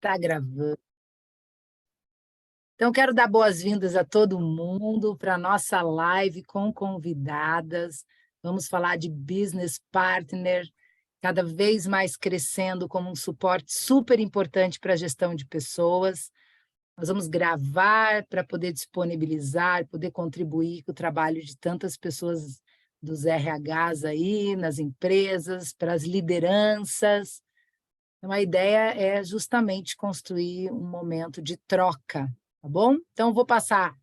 Está gravando. Então, quero dar boas-vindas a todo mundo para a nossa live com convidadas. Vamos falar de business partner, cada vez mais crescendo como um suporte super importante para a gestão de pessoas. Nós vamos gravar para poder disponibilizar, poder contribuir com o trabalho de tantas pessoas dos RHs aí, nas empresas, para as lideranças. Então, a ideia é justamente construir um momento de troca, tá bom? Então, vou passar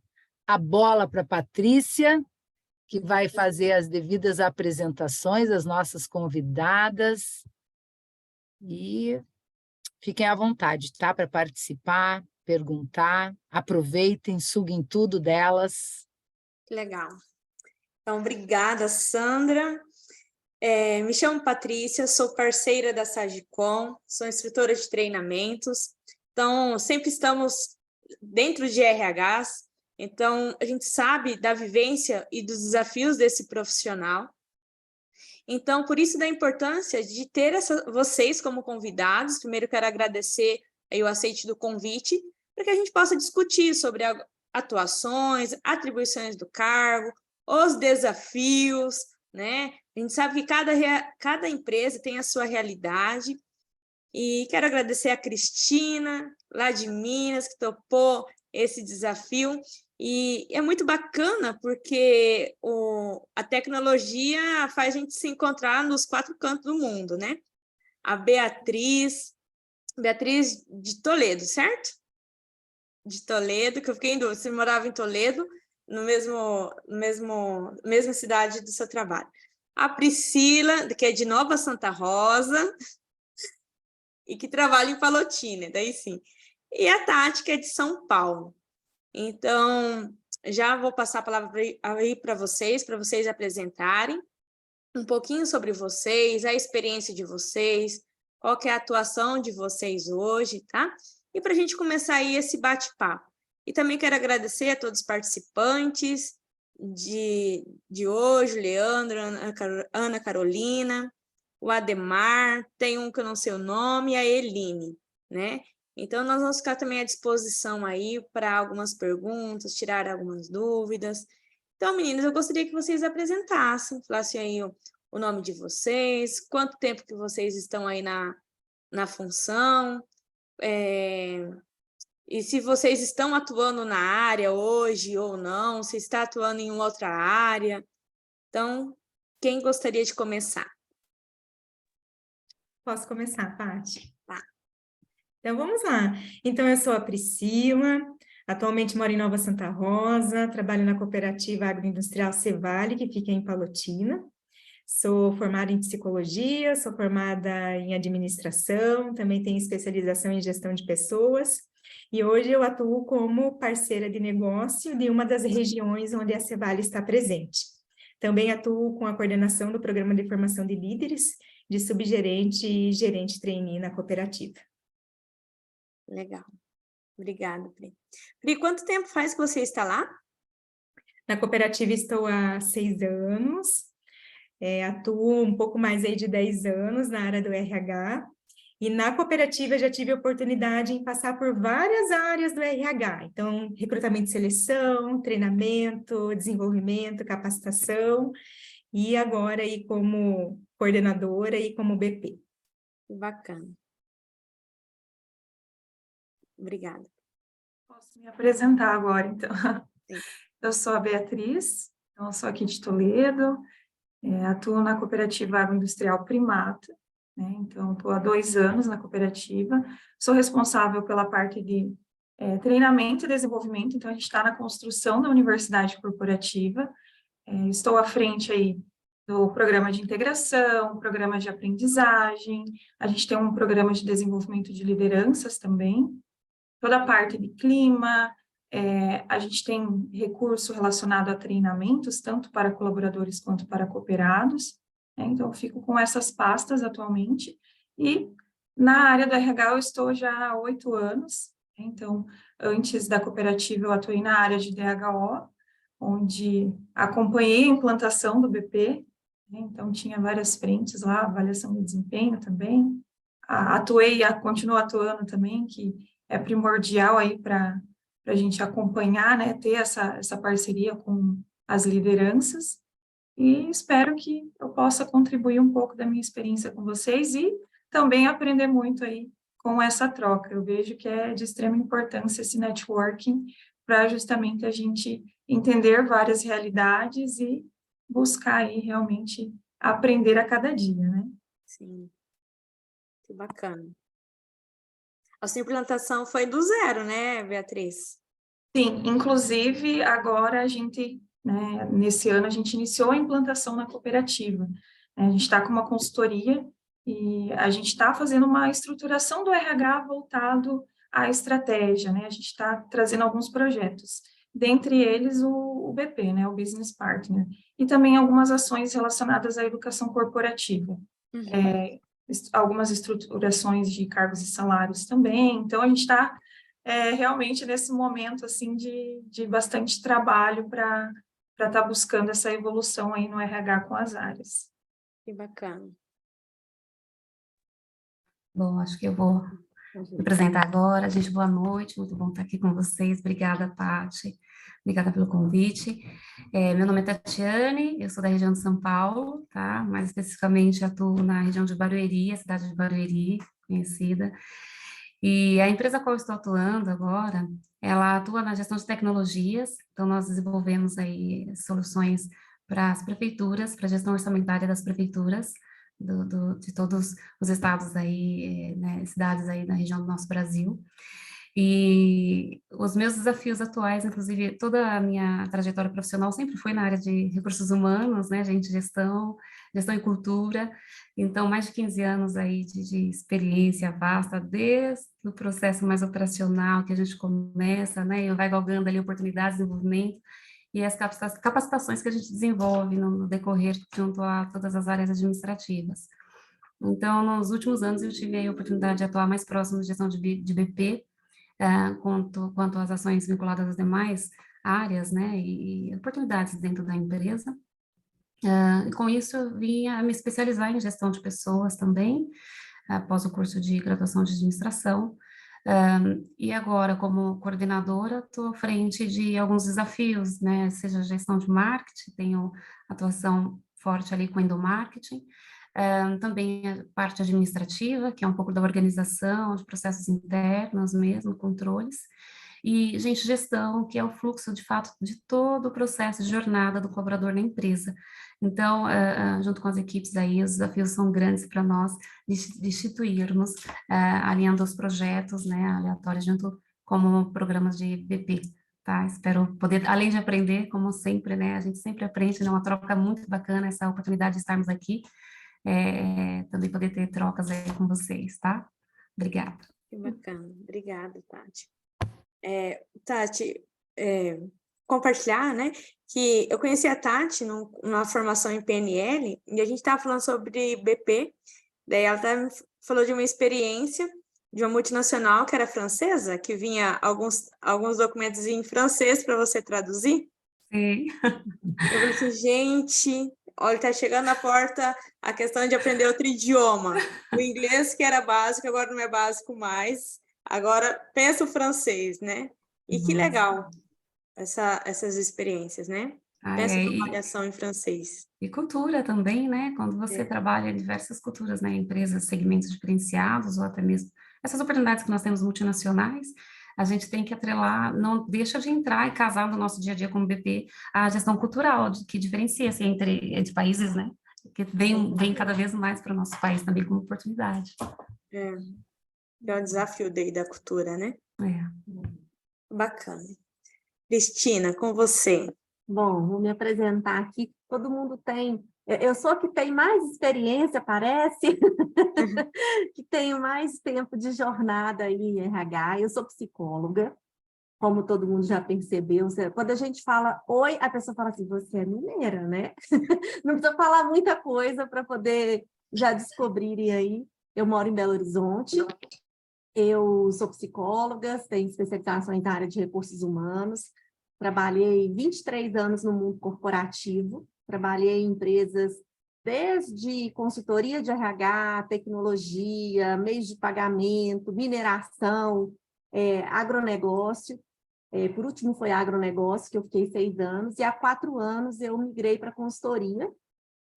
a bola para a Patrícia, que vai fazer as devidas apresentações das nossas convidadas. E fiquem à vontade, tá? Para participar, perguntar, aproveitem, suguem tudo delas. Legal. Então, obrigada, Sandra. Me chamo Patrícia, sou parceira da Sagicom, sou instrutora de treinamentos. Então, sempre estamos dentro de RHs, então a gente sabe da vivência e dos desafios desse profissional. Então, por isso da importância de ter vocês como convidados. Primeiro, quero agradecer aí o aceite do convite, para que a gente possa discutir sobre atuações, atribuições do cargo, os desafios, né? A gente sabe que cada empresa tem a sua realidade. E quero agradecer a Cristina, lá de Minas, que topou esse desafio. E é muito bacana, porque a tecnologia faz a gente se encontrar nos 4 cantos do mundo, né? A Beatriz de Toledo, certo? De Toledo, que eu fiquei em dúvida, você morava em Toledo, mesma cidade do seu trabalho. A Priscila, que é de Nova Santa Rosa, e que trabalha em Palotina, daí sim. E a Tati, que é de São Paulo. Então, já vou passar a palavra aí para vocês apresentarem um pouquinho sobre vocês, a experiência de vocês, qual que é a atuação de vocês hoje, tá? E para a gente começar aí esse bate-papo. E também quero agradecer a todos os participantes de hoje, Leandro, Ana Carolina, o Ademar, tem um que eu não sei o nome, e a Eline, né? Então, nós vamos ficar também à disposição aí para algumas perguntas, tirar algumas dúvidas. Então, meninas, eu gostaria que vocês apresentassem, falassem aí o nome de vocês, quanto tempo que vocês estão aí na função, e se vocês estão atuando na área hoje ou não, se está atuando em outra área. Então, quem gostaria de começar? Posso começar, Paty? Tá. Então, vamos lá. Então, eu sou a Priscila, atualmente moro em Nova Santa Rosa, trabalho na cooperativa agroindustrial Cevale, que fica em Palotina. Sou formada em psicologia, sou formada em administração, também tenho especialização em gestão de pessoas, e hoje eu atuo como parceira de negócio de uma das regiões onde a Cevale está presente. Também atuo com a coordenação do programa de formação de líderes, de subgerente e gerente trainee na cooperativa. Legal. Obrigada, Pri. Pri, quanto tempo faz que você está lá? Na cooperativa estou há 6 anos, atuo um pouco mais aí de 10 anos na área do RH, e na cooperativa já tive a oportunidade em passar por várias áreas do RH, então recrutamento e seleção, treinamento, desenvolvimento, capacitação, e agora aí como coordenadora e como BP. Bacana. Obrigada. Posso me apresentar agora, então. Sim. Eu sou a Beatriz, eu sou aqui de Toledo, atuo na cooperativa agroindustrial Primata, né? Então, estou há 2 anos na cooperativa, sou responsável pela parte de treinamento e desenvolvimento, então a gente está na construção da universidade corporativa, estou à frente aí do programa de integração, programa de aprendizagem, a gente tem um programa de desenvolvimento de lideranças também, toda a parte de clima, a gente tem recurso relacionado a treinamentos, tanto para colaboradores quanto para cooperados, né? Então, eu fico com essas pastas atualmente, e na área do RH eu estou já há 8 anos, né? Então, antes da cooperativa eu atuei na área de DHO, onde acompanhei a implantação do BP, né? Então tinha várias frentes lá, avaliação de desempenho também, atuei e continuo atuando também, que é primordial aí para a gente acompanhar, né, ter essa parceria com as lideranças, e espero que eu possa contribuir um pouco da minha experiência com vocês e também aprender muito aí com essa troca. Eu vejo que é de extrema importância esse networking para justamente a gente entender várias realidades e buscar aí realmente aprender a cada dia, né? Sim, que bacana. A sua implantação foi do zero, né, Beatriz? Sim, inclusive agora a gente, né, nesse ano a gente iniciou a implantação na cooperativa. A gente está com uma consultoria e a gente está fazendo uma estruturação do RH voltado à estratégia, né? A gente está trazendo alguns projetos, dentre eles o BP, né, o Business Partner, e também algumas ações relacionadas à educação corporativa. Uhum. Algumas estruturações de cargos e salários também. Então, a gente está realmente nesse momento assim de bastante trabalho para estar buscando essa evolução aí no RH com as áreas. Que bacana. Bom, acho que eu vou me apresentar agora. Gente, boa noite, muito bom estar aqui com vocês. Obrigada, Tati. Obrigada pelo convite. Meu nome é Tatiane, eu sou da região de São Paulo, tá? Mais especificamente atuo na região de Barueri, a cidade de Barueri, conhecida. E a empresa a qual eu estou atuando agora, ela atua na gestão de tecnologias, então nós desenvolvemos aí soluções para as prefeituras, para a gestão orçamentária das prefeituras, de todos os estados aí, né, cidades aí na região do nosso Brasil. E os meus desafios atuais, inclusive toda a minha trajetória profissional sempre foi na área de recursos humanos, né, gente, gestão e cultura. Então, mais de 15 anos aí de experiência vasta, desde o processo mais operacional que a gente começa, né, e vai galgando ali oportunidades de desenvolvimento, e as capacitações que a gente desenvolve no decorrer junto a todas as áreas administrativas. Então, nos últimos anos, eu tive a oportunidade de atuar mais próximo de gestão de BP, quanto às ações vinculadas às demais áreas, né, e oportunidades dentro da empresa. E com isso, eu vim a me especializar em gestão de pessoas também, após o curso de graduação de administração. E agora, como coordenadora, estou à frente de alguns desafios, né, seja gestão de marketing, tenho atuação forte ali com endomarketing, também a parte administrativa, que é um pouco da organização, de processos internos mesmo, controles, e, gente, gestão, que é o fluxo, de fato, de todo o processo de jornada do colaborador na empresa. Então, junto com as equipes aí, os desafios são grandes para nós de instituirmos, alinhando os projetos, né, aleatórios, junto como programas de BP, tá? Espero poder, além de aprender, como sempre, né, a gente sempre aprende, né, uma troca muito bacana, essa oportunidade de estarmos aqui, também poder ter trocas aí com vocês, tá? Obrigada. Que bacana. Obrigada, Tati. Tati, compartilhar, né, que eu conheci a Tati numa formação em PNL, e a gente estava falando sobre BP, daí ela até falou de uma experiência de uma multinacional que era francesa, que vinha alguns documentos em francês para você traduzir. Sim. Eu falei assim, gente, olha, está chegando na porta a questão de aprender outro idioma. O inglês, que era básico, agora não é básico mais. Agora, pensa o francês, né? E que legal essas experiências, né? Pensa a avaliação em francês. E cultura também, né? Quando você trabalha em diversas culturas, né? Empresas, segmentos diferenciados, ou até mesmo essas oportunidades que nós temos multinacionais, a gente tem que atrelar, não deixa de entrar e casar no nosso dia a dia como BP, a gestão cultural, que diferencia assim, entre países, né? Que vem cada vez mais para o nosso país também como oportunidade. É um desafio da cultura, né? Bacana. Cristina, com você. Bom, vou me apresentar aqui. Todo mundo tem... Eu sou a que tem mais experiência, parece, que tenho mais tempo de jornada aí em RH. Eu sou psicóloga, como todo mundo já percebeu. Quando a gente fala oi, a pessoa fala assim, você é mineira, né? Não precisa falar muita coisa para poder já descobrirem aí. Eu moro em Belo Horizonte, eu sou psicóloga, tenho especialização em área de recursos humanos, trabalhei 23 anos no mundo corporativo, trabalhei em empresas desde consultoria de RH, tecnologia, meios de pagamento, mineração, agronegócio. Por último foi agronegócio, que eu fiquei 6 anos, e há 4 anos eu migrei para consultoria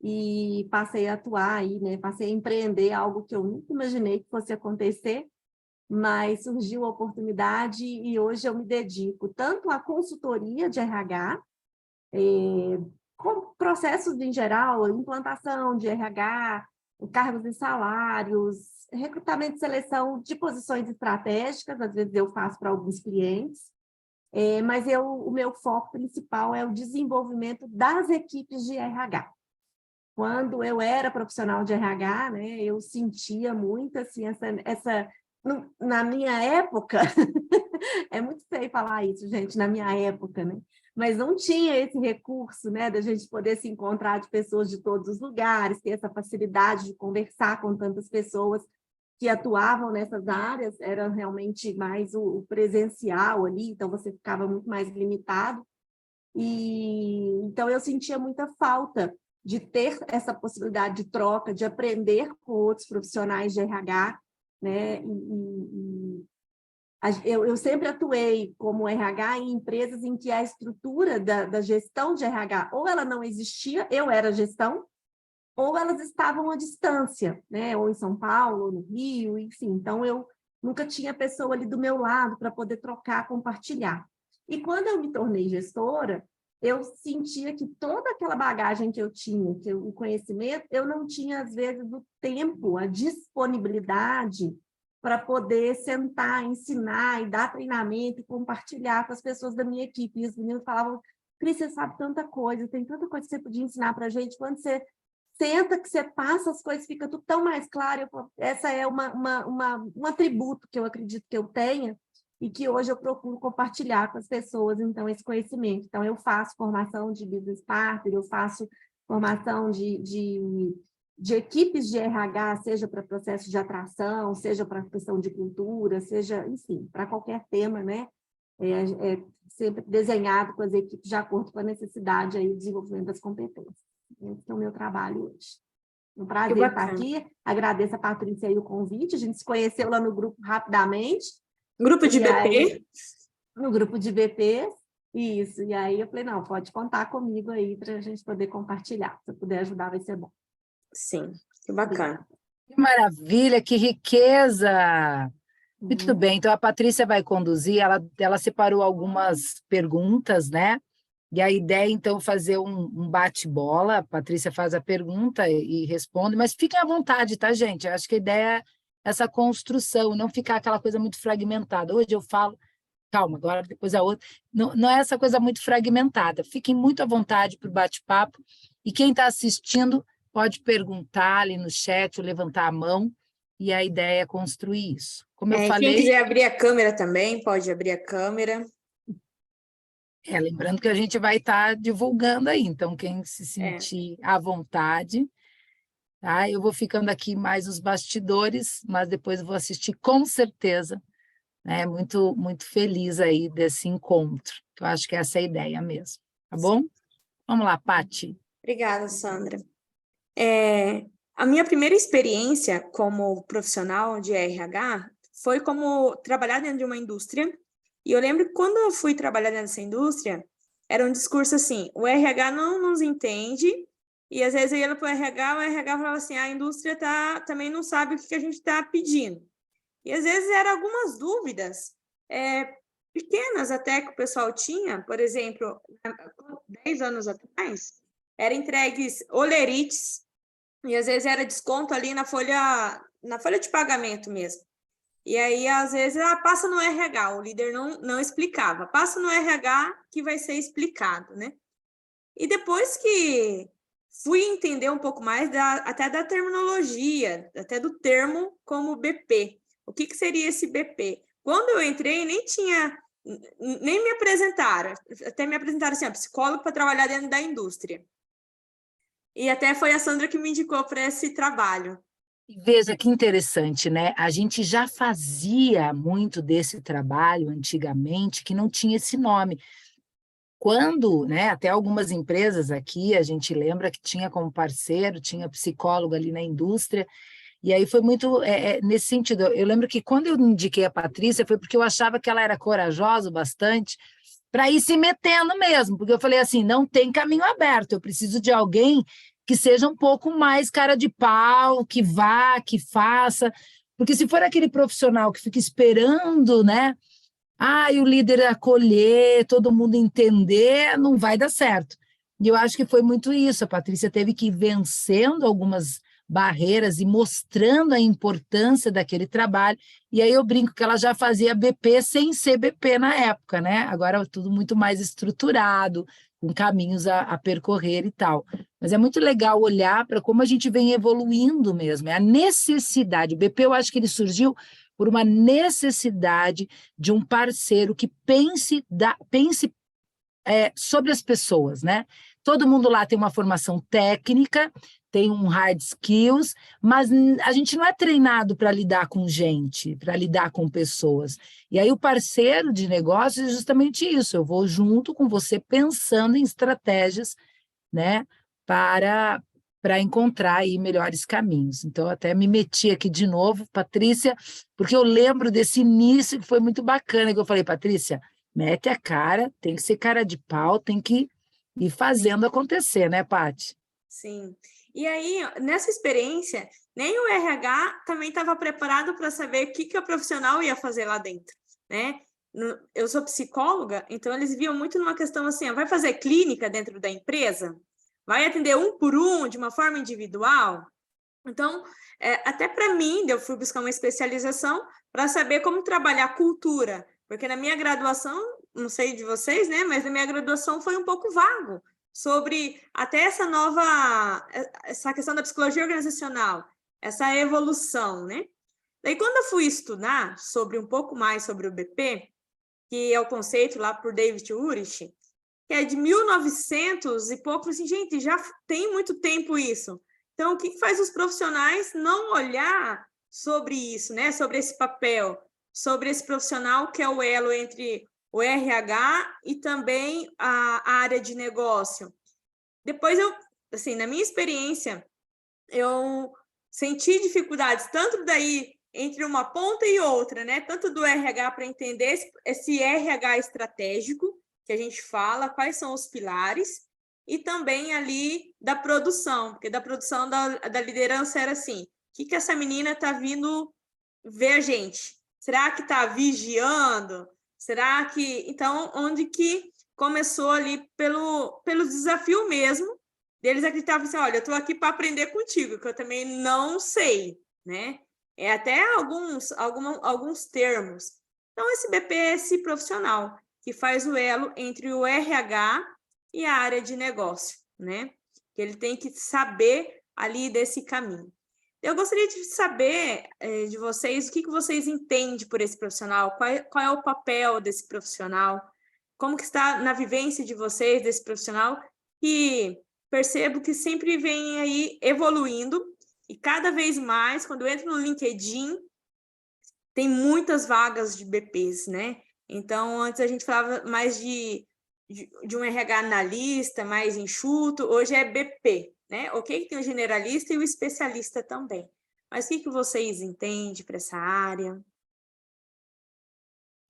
e passei a atuar aí, né? Passei a empreender algo que eu nunca imaginei que fosse acontecer, mas surgiu a oportunidade e hoje eu me dedico tanto à consultoria de RH, com processos em geral, implantação de RH, cargos e salários, recrutamento e seleção de posições estratégicas, às vezes eu faço para alguns clientes, mas o meu foco principal é o desenvolvimento das equipes de RH. Quando eu era profissional de RH, né, eu sentia muito assim, na minha época, é muito feio falar isso, gente, na minha época, né? Mas não tinha esse recurso, né, da gente poder se encontrar de pessoas de todos os lugares, ter essa facilidade de conversar com tantas pessoas que atuavam nessas áreas, era realmente mais o presencial ali, então você ficava muito mais limitado. E então eu sentia muita falta de ter essa possibilidade de troca, de aprender com outros profissionais de RH, né? Eu sempre atuei como RH em empresas em que a estrutura da gestão de RH, ou ela não existia, eu era gestão, ou elas estavam à distância, né? Ou em São Paulo, ou no Rio, enfim. Então, eu nunca tinha pessoa ali do meu lado para poder trocar, compartilhar. E quando eu me tornei gestora, eu sentia que toda aquela bagagem que eu tinha, o conhecimento, eu não tinha, às vezes, o tempo, a disponibilidade para poder sentar, ensinar e dar treinamento e compartilhar com as pessoas da minha equipe. E os meninos falavam, Cris, você sabe tanta coisa, tem tanta coisa que você podia ensinar para a gente. Quando você senta, que você passa, as coisas ficam tudo tão mais claro. Essa é um atributo que eu acredito que eu tenha e que hoje eu procuro compartilhar com as pessoas, então, esse conhecimento. Então, eu faço formação de business partner, eu faço formação de equipes de RH, seja para processo de atração, seja para questão de cultura, seja, enfim, para qualquer tema, né? Sempre desenhado com as equipes de acordo com a necessidade aí, do desenvolvimento das competências. Esse é o meu trabalho hoje. Um prazer estar aqui. Agradeço a Patrícia aí o convite. A gente se conheceu lá no grupo rapidamente. Grupo de BP? Aí, no grupo de BP, isso. E aí eu falei, não, pode contar comigo aí para a gente poder compartilhar. Se eu puder ajudar, vai ser bom. Sim, que bacana. Que maravilha, que riqueza! Muito bem, então a Patrícia vai conduzir, ela separou algumas perguntas, né? E a ideia, então, é fazer um bate-bola. A Patrícia faz a pergunta e responde, mas fiquem à vontade, tá, gente? Eu acho que a ideia é essa construção, não ficar aquela coisa muito fragmentada. Hoje eu falo, calma, agora depois a outra. Não é essa coisa muito fragmentada. Fiquem muito à vontade para o bate-papo. E quem está assistindo pode perguntar ali no chat ou levantar a mão, e a ideia é construir isso. Como eu falei... Quem quiser abrir a câmera também, pode abrir a câmera. Lembrando que a gente vai estar divulgando aí, então quem se sentir à vontade, tá? Eu vou ficando aqui mais nos bastidores, mas depois vou assistir com certeza, né? Muito, muito feliz aí desse encontro, que eu acho que essa é a ideia mesmo, tá bom? Vamos lá, Pati. Obrigada, Sandra. A minha primeira experiência como profissional de RH foi como trabalhar dentro de uma indústria. E eu lembro que quando eu fui trabalhar nessa indústria, era um discurso assim, o RH não nos entende, e às vezes eu ia para o RH falava assim, a indústria também não sabe o que a gente está pedindo. E às vezes eram algumas dúvidas pequenas até que o pessoal tinha, por exemplo, 10 anos atrás, eram entregues olerites, e às vezes era desconto ali na folha de pagamento mesmo. E aí, às vezes, passa no RH, o líder não explicava. Passa no RH que vai ser explicado, né? E depois que fui entender um pouco mais até da terminologia, até do termo como BP. O que seria esse BP? Quando eu entrei, nem me apresentaram. Até me apresentaram assim, psicólogo para trabalhar dentro da indústria. E até foi a Sandra que me indicou para esse trabalho. Veja que interessante, né? A gente já fazia muito desse trabalho antigamente, que não tinha esse nome. quando, né, até algumas empresas aqui, a gente lembra que tinha como parceiro, tinha psicólogo ali na indústria, e aí foi muito nesse sentido. Eu lembro que quando eu indiquei a Patrícia, foi porque eu achava que ela era corajosa bastante para ir se metendo mesmo, porque eu falei assim, não tem caminho aberto, eu preciso de alguém que seja um pouco mais cara de pau, que vá, que faça, porque se for aquele profissional que fica esperando, né, e o líder acolher, todo mundo entender, não vai dar certo. E eu acho que foi muito isso, a Patrícia teve que ir vencendo algumas barreiras e mostrando a importância daquele trabalho, e aí eu brinco que ela já fazia BP sem ser BP na época, né? Agora é tudo muito mais estruturado, com caminhos a percorrer e tal. Mas é muito legal olhar para como a gente vem evoluindo mesmo, é a necessidade. O BP eu acho que ele surgiu por uma necessidade de um parceiro que pense sobre as pessoas, né? Todo mundo lá tem uma formação técnica, tem um hard skills, mas a gente não é treinado para lidar com gente, para lidar com pessoas. E aí o parceiro de negócios é justamente isso, eu vou junto com você pensando em estratégias, né, para encontrar aí melhores caminhos. Então, eu até me meti aqui de novo, Patrícia, porque eu lembro desse início que foi muito bacana, que eu falei, Patrícia, mete a cara, tem que ser cara de pau, tem que ir fazendo acontecer, né, Paty? Sim. E aí, nessa experiência, nem o RH também estava preparado para saber o que o profissional ia fazer lá dentro, né? Eu sou psicóloga, então eles viam muito numa questão assim, vai fazer clínica dentro da empresa? Vai atender um por um, de uma forma individual? Então, até para mim, eu fui buscar uma especialização para saber como trabalhar a cultura, porque na minha graduação, não sei de vocês, né, mas na minha graduação foi um pouco vago sobre até essa questão da psicologia organizacional, essa evolução, né? Daí, quando eu fui estudar um pouco mais sobre o BP, que é o conceito lá por David Urich, que é de 1900 e pouco, assim, gente, já tem muito tempo isso. Então, o que faz os profissionais não olhar sobre isso, né? Sobre esse papel, sobre esse profissional que é o elo entre o RH e também a área de negócio. Depois, assim, na minha experiência, eu senti dificuldades, tanto daí entre uma ponta e outra, né? Tanto do RH para entender esse RH estratégico, que a gente fala, quais são os pilares, e também ali da produção, porque da produção da liderança era assim, o que essa menina está vindo ver a gente? Será que está vigiando? Será que... Então, onde que começou ali pelo desafio mesmo, deles acreditavam assim, olha, eu estou aqui para aprender contigo, que eu também não sei, né? Até alguns termos. Então, esse BP é esse profissional que faz o elo entre o RH e a área de negócio, né? Que ele tem que saber ali desse caminho. Eu gostaria de saber de vocês o que vocês entendem por esse profissional, qual é o papel desse profissional, como que está na vivência de vocês desse profissional, que percebo que sempre vem aí evoluindo, e cada vez mais, quando eu entro no LinkedIn, tem muitas vagas de BPs, né? Então, antes a gente falava mais de um RH analista, mais enxuto, hoje é BP, né? Ok que tem o generalista e o especialista também. Mas o que vocês entendem para essa área?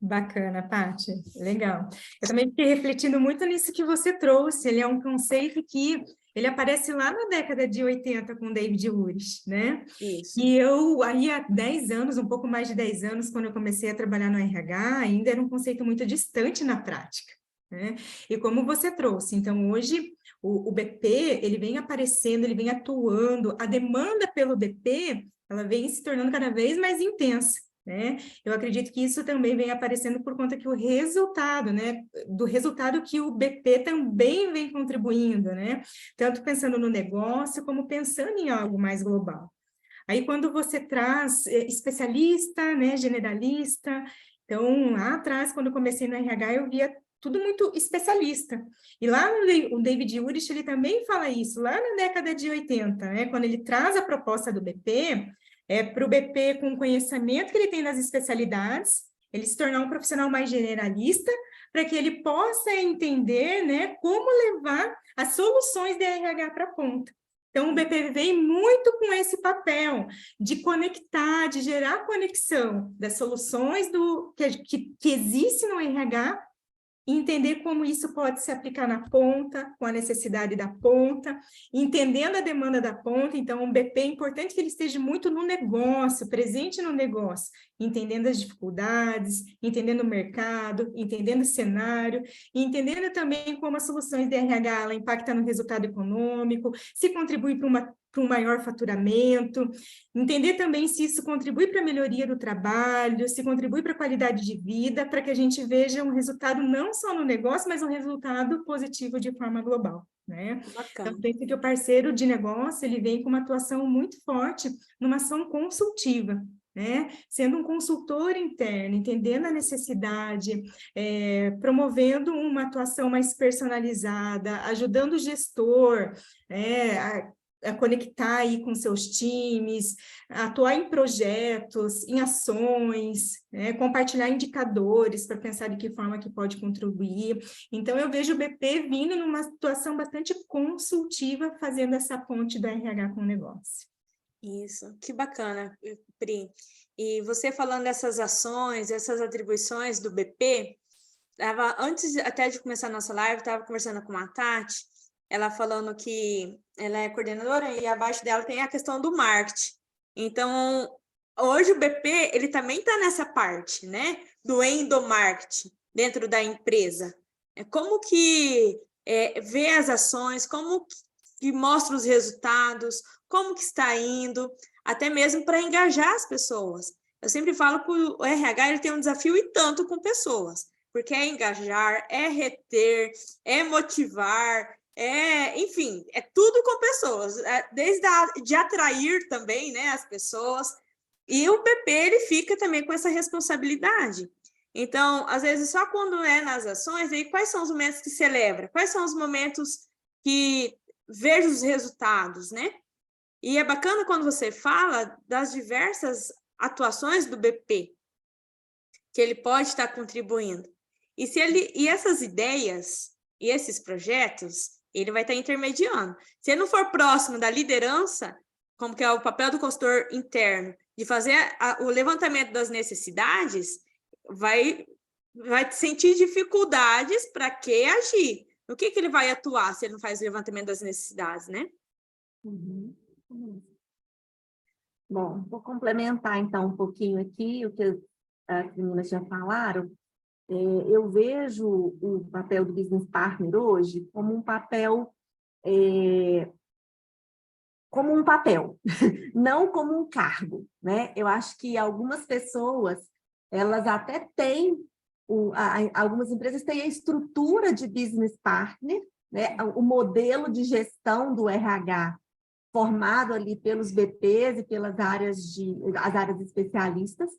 Bacana, Paty, legal. Eu também fiquei refletindo muito nisso que você trouxe, ele é um conceito que ele aparece lá na década de 80 com David Urich, né? Isso. E eu, aí há 10 anos, um pouco mais de 10 anos, quando eu comecei a trabalhar no RH, ainda era um conceito muito distante na prática, né? E como você trouxe, então hoje o BP, ele vem aparecendo, ele vem atuando, a demanda pelo BP, ela vem se tornando cada vez mais intensa, né? Eu acredito que isso também vem aparecendo por conta que o resultado, né, do resultado que o BP também vem contribuindo, né, tanto pensando no negócio como pensando em algo mais global. Aí quando você traz especialista, né, generalista, então lá atrás quando eu comecei no RH eu via tudo muito especialista. E lá o David Urich, ele também fala isso, lá na década de 80, né, quando ele traz a proposta do BP, para o BP, com o conhecimento que ele tem nas especialidades, ele se tornar um profissional mais generalista, para que ele possa entender, né, como levar as soluções de RH para a ponta. Então, o BP vem muito com esse papel de conectar, de gerar conexão das soluções que existe no RH, e entender como isso pode se aplicar na ponta, com a necessidade da ponta, entendendo a demanda da ponta. Então, o BP é importante que ele esteja muito no negócio, presente no negócio, entendendo as dificuldades, entendendo o mercado, entendendo o cenário, e entendendo também como as soluções de RH ela impactam no resultado econômico, se contribui para um maior faturamento, entender também se isso contribui para a melhoria do trabalho, se contribui para a qualidade de vida, para que a gente veja um resultado não só no negócio, mas um resultado positivo de forma global, né? Bacana. Então, penso que o parceiro de negócio, ele vem com uma atuação muito forte numa ação consultiva, né? Sendo um consultor interno, entendendo a necessidade, promovendo uma atuação mais personalizada, ajudando o gestor, a conectar aí com seus times, atuar em projetos, em ações, né? Compartilhar indicadores para pensar de que forma que pode contribuir. Então, eu vejo o BP vindo numa situação bastante consultiva, fazendo essa ponte do RH com o negócio. Isso, que bacana, Pri. E você falando dessas ações, essas atribuições do BP, antes até de começar a nossa live, estava conversando com a Tati, ela falando que ela é coordenadora e abaixo dela tem a questão do marketing. Então, hoje o BP, ele também está nessa parte, né, do endomarketing dentro da empresa. Como que vê as ações, como que mostra os resultados, como que está indo, até mesmo para engajar as pessoas. Eu sempre falo que o RH ele tem um desafio e tanto com pessoas, porque é engajar, é reter, é motivar, enfim, é tudo com pessoas, desde de atrair também, né, as pessoas, e o BP ele fica também com essa responsabilidade. Então, às vezes, só quando é nas ações, aí quais são os momentos que celebra? Quais são os momentos que vejo os resultados, né? E é bacana quando você fala das diversas atuações do BP, que ele pode estar contribuindo. E essas ideias e esses projetos, ele vai estar intermediando. Se ele não for próximo da liderança, como que é o papel do consultor interno, de fazer o levantamento das necessidades, vai sentir dificuldades para que agir. No que ele vai atuar se ele não faz o levantamento das necessidades, né? Uhum. Bom, vou complementar então um pouquinho aqui o que as meninas já falaram. Eu vejo o papel do business partner hoje como um papel, não como um cargo, né? Eu acho que algumas pessoas, elas até têm, algumas empresas têm a estrutura de business partner, né? O modelo de gestão do RH formado ali pelos BPs e pelas as áreas especialistas,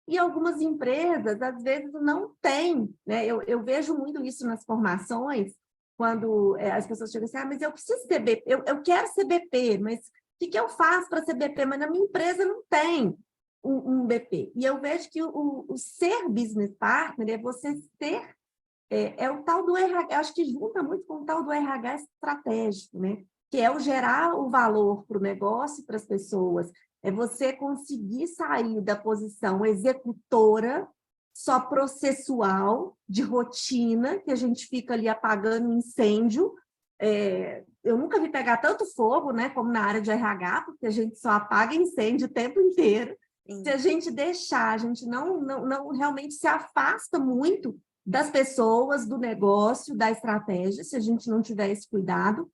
e algumas empresas, às vezes, não têm, né? Eu vejo muito isso nas formações, quando as pessoas chegam assim, mas eu preciso ser BP, eu quero ser BP, mas o que eu faço para ser BP? Mas na minha empresa não tem um BP. E eu vejo que o ser business partner é você ser, o tal do RH, eu acho que junta muito com o tal do RH estratégico, né? Que é o gerar o valor para o negócio e para as pessoas, é você conseguir sair da posição executora, só processual, de rotina, que a gente fica ali apagando incêndio. Eu nunca vi pegar tanto fogo, né, como na área de RH, porque a gente só apaga incêndio o tempo inteiro. Sim. Se a gente deixar, a gente não realmente se afasta muito das pessoas, do negócio, da estratégia, se a gente não tiver esse cuidado.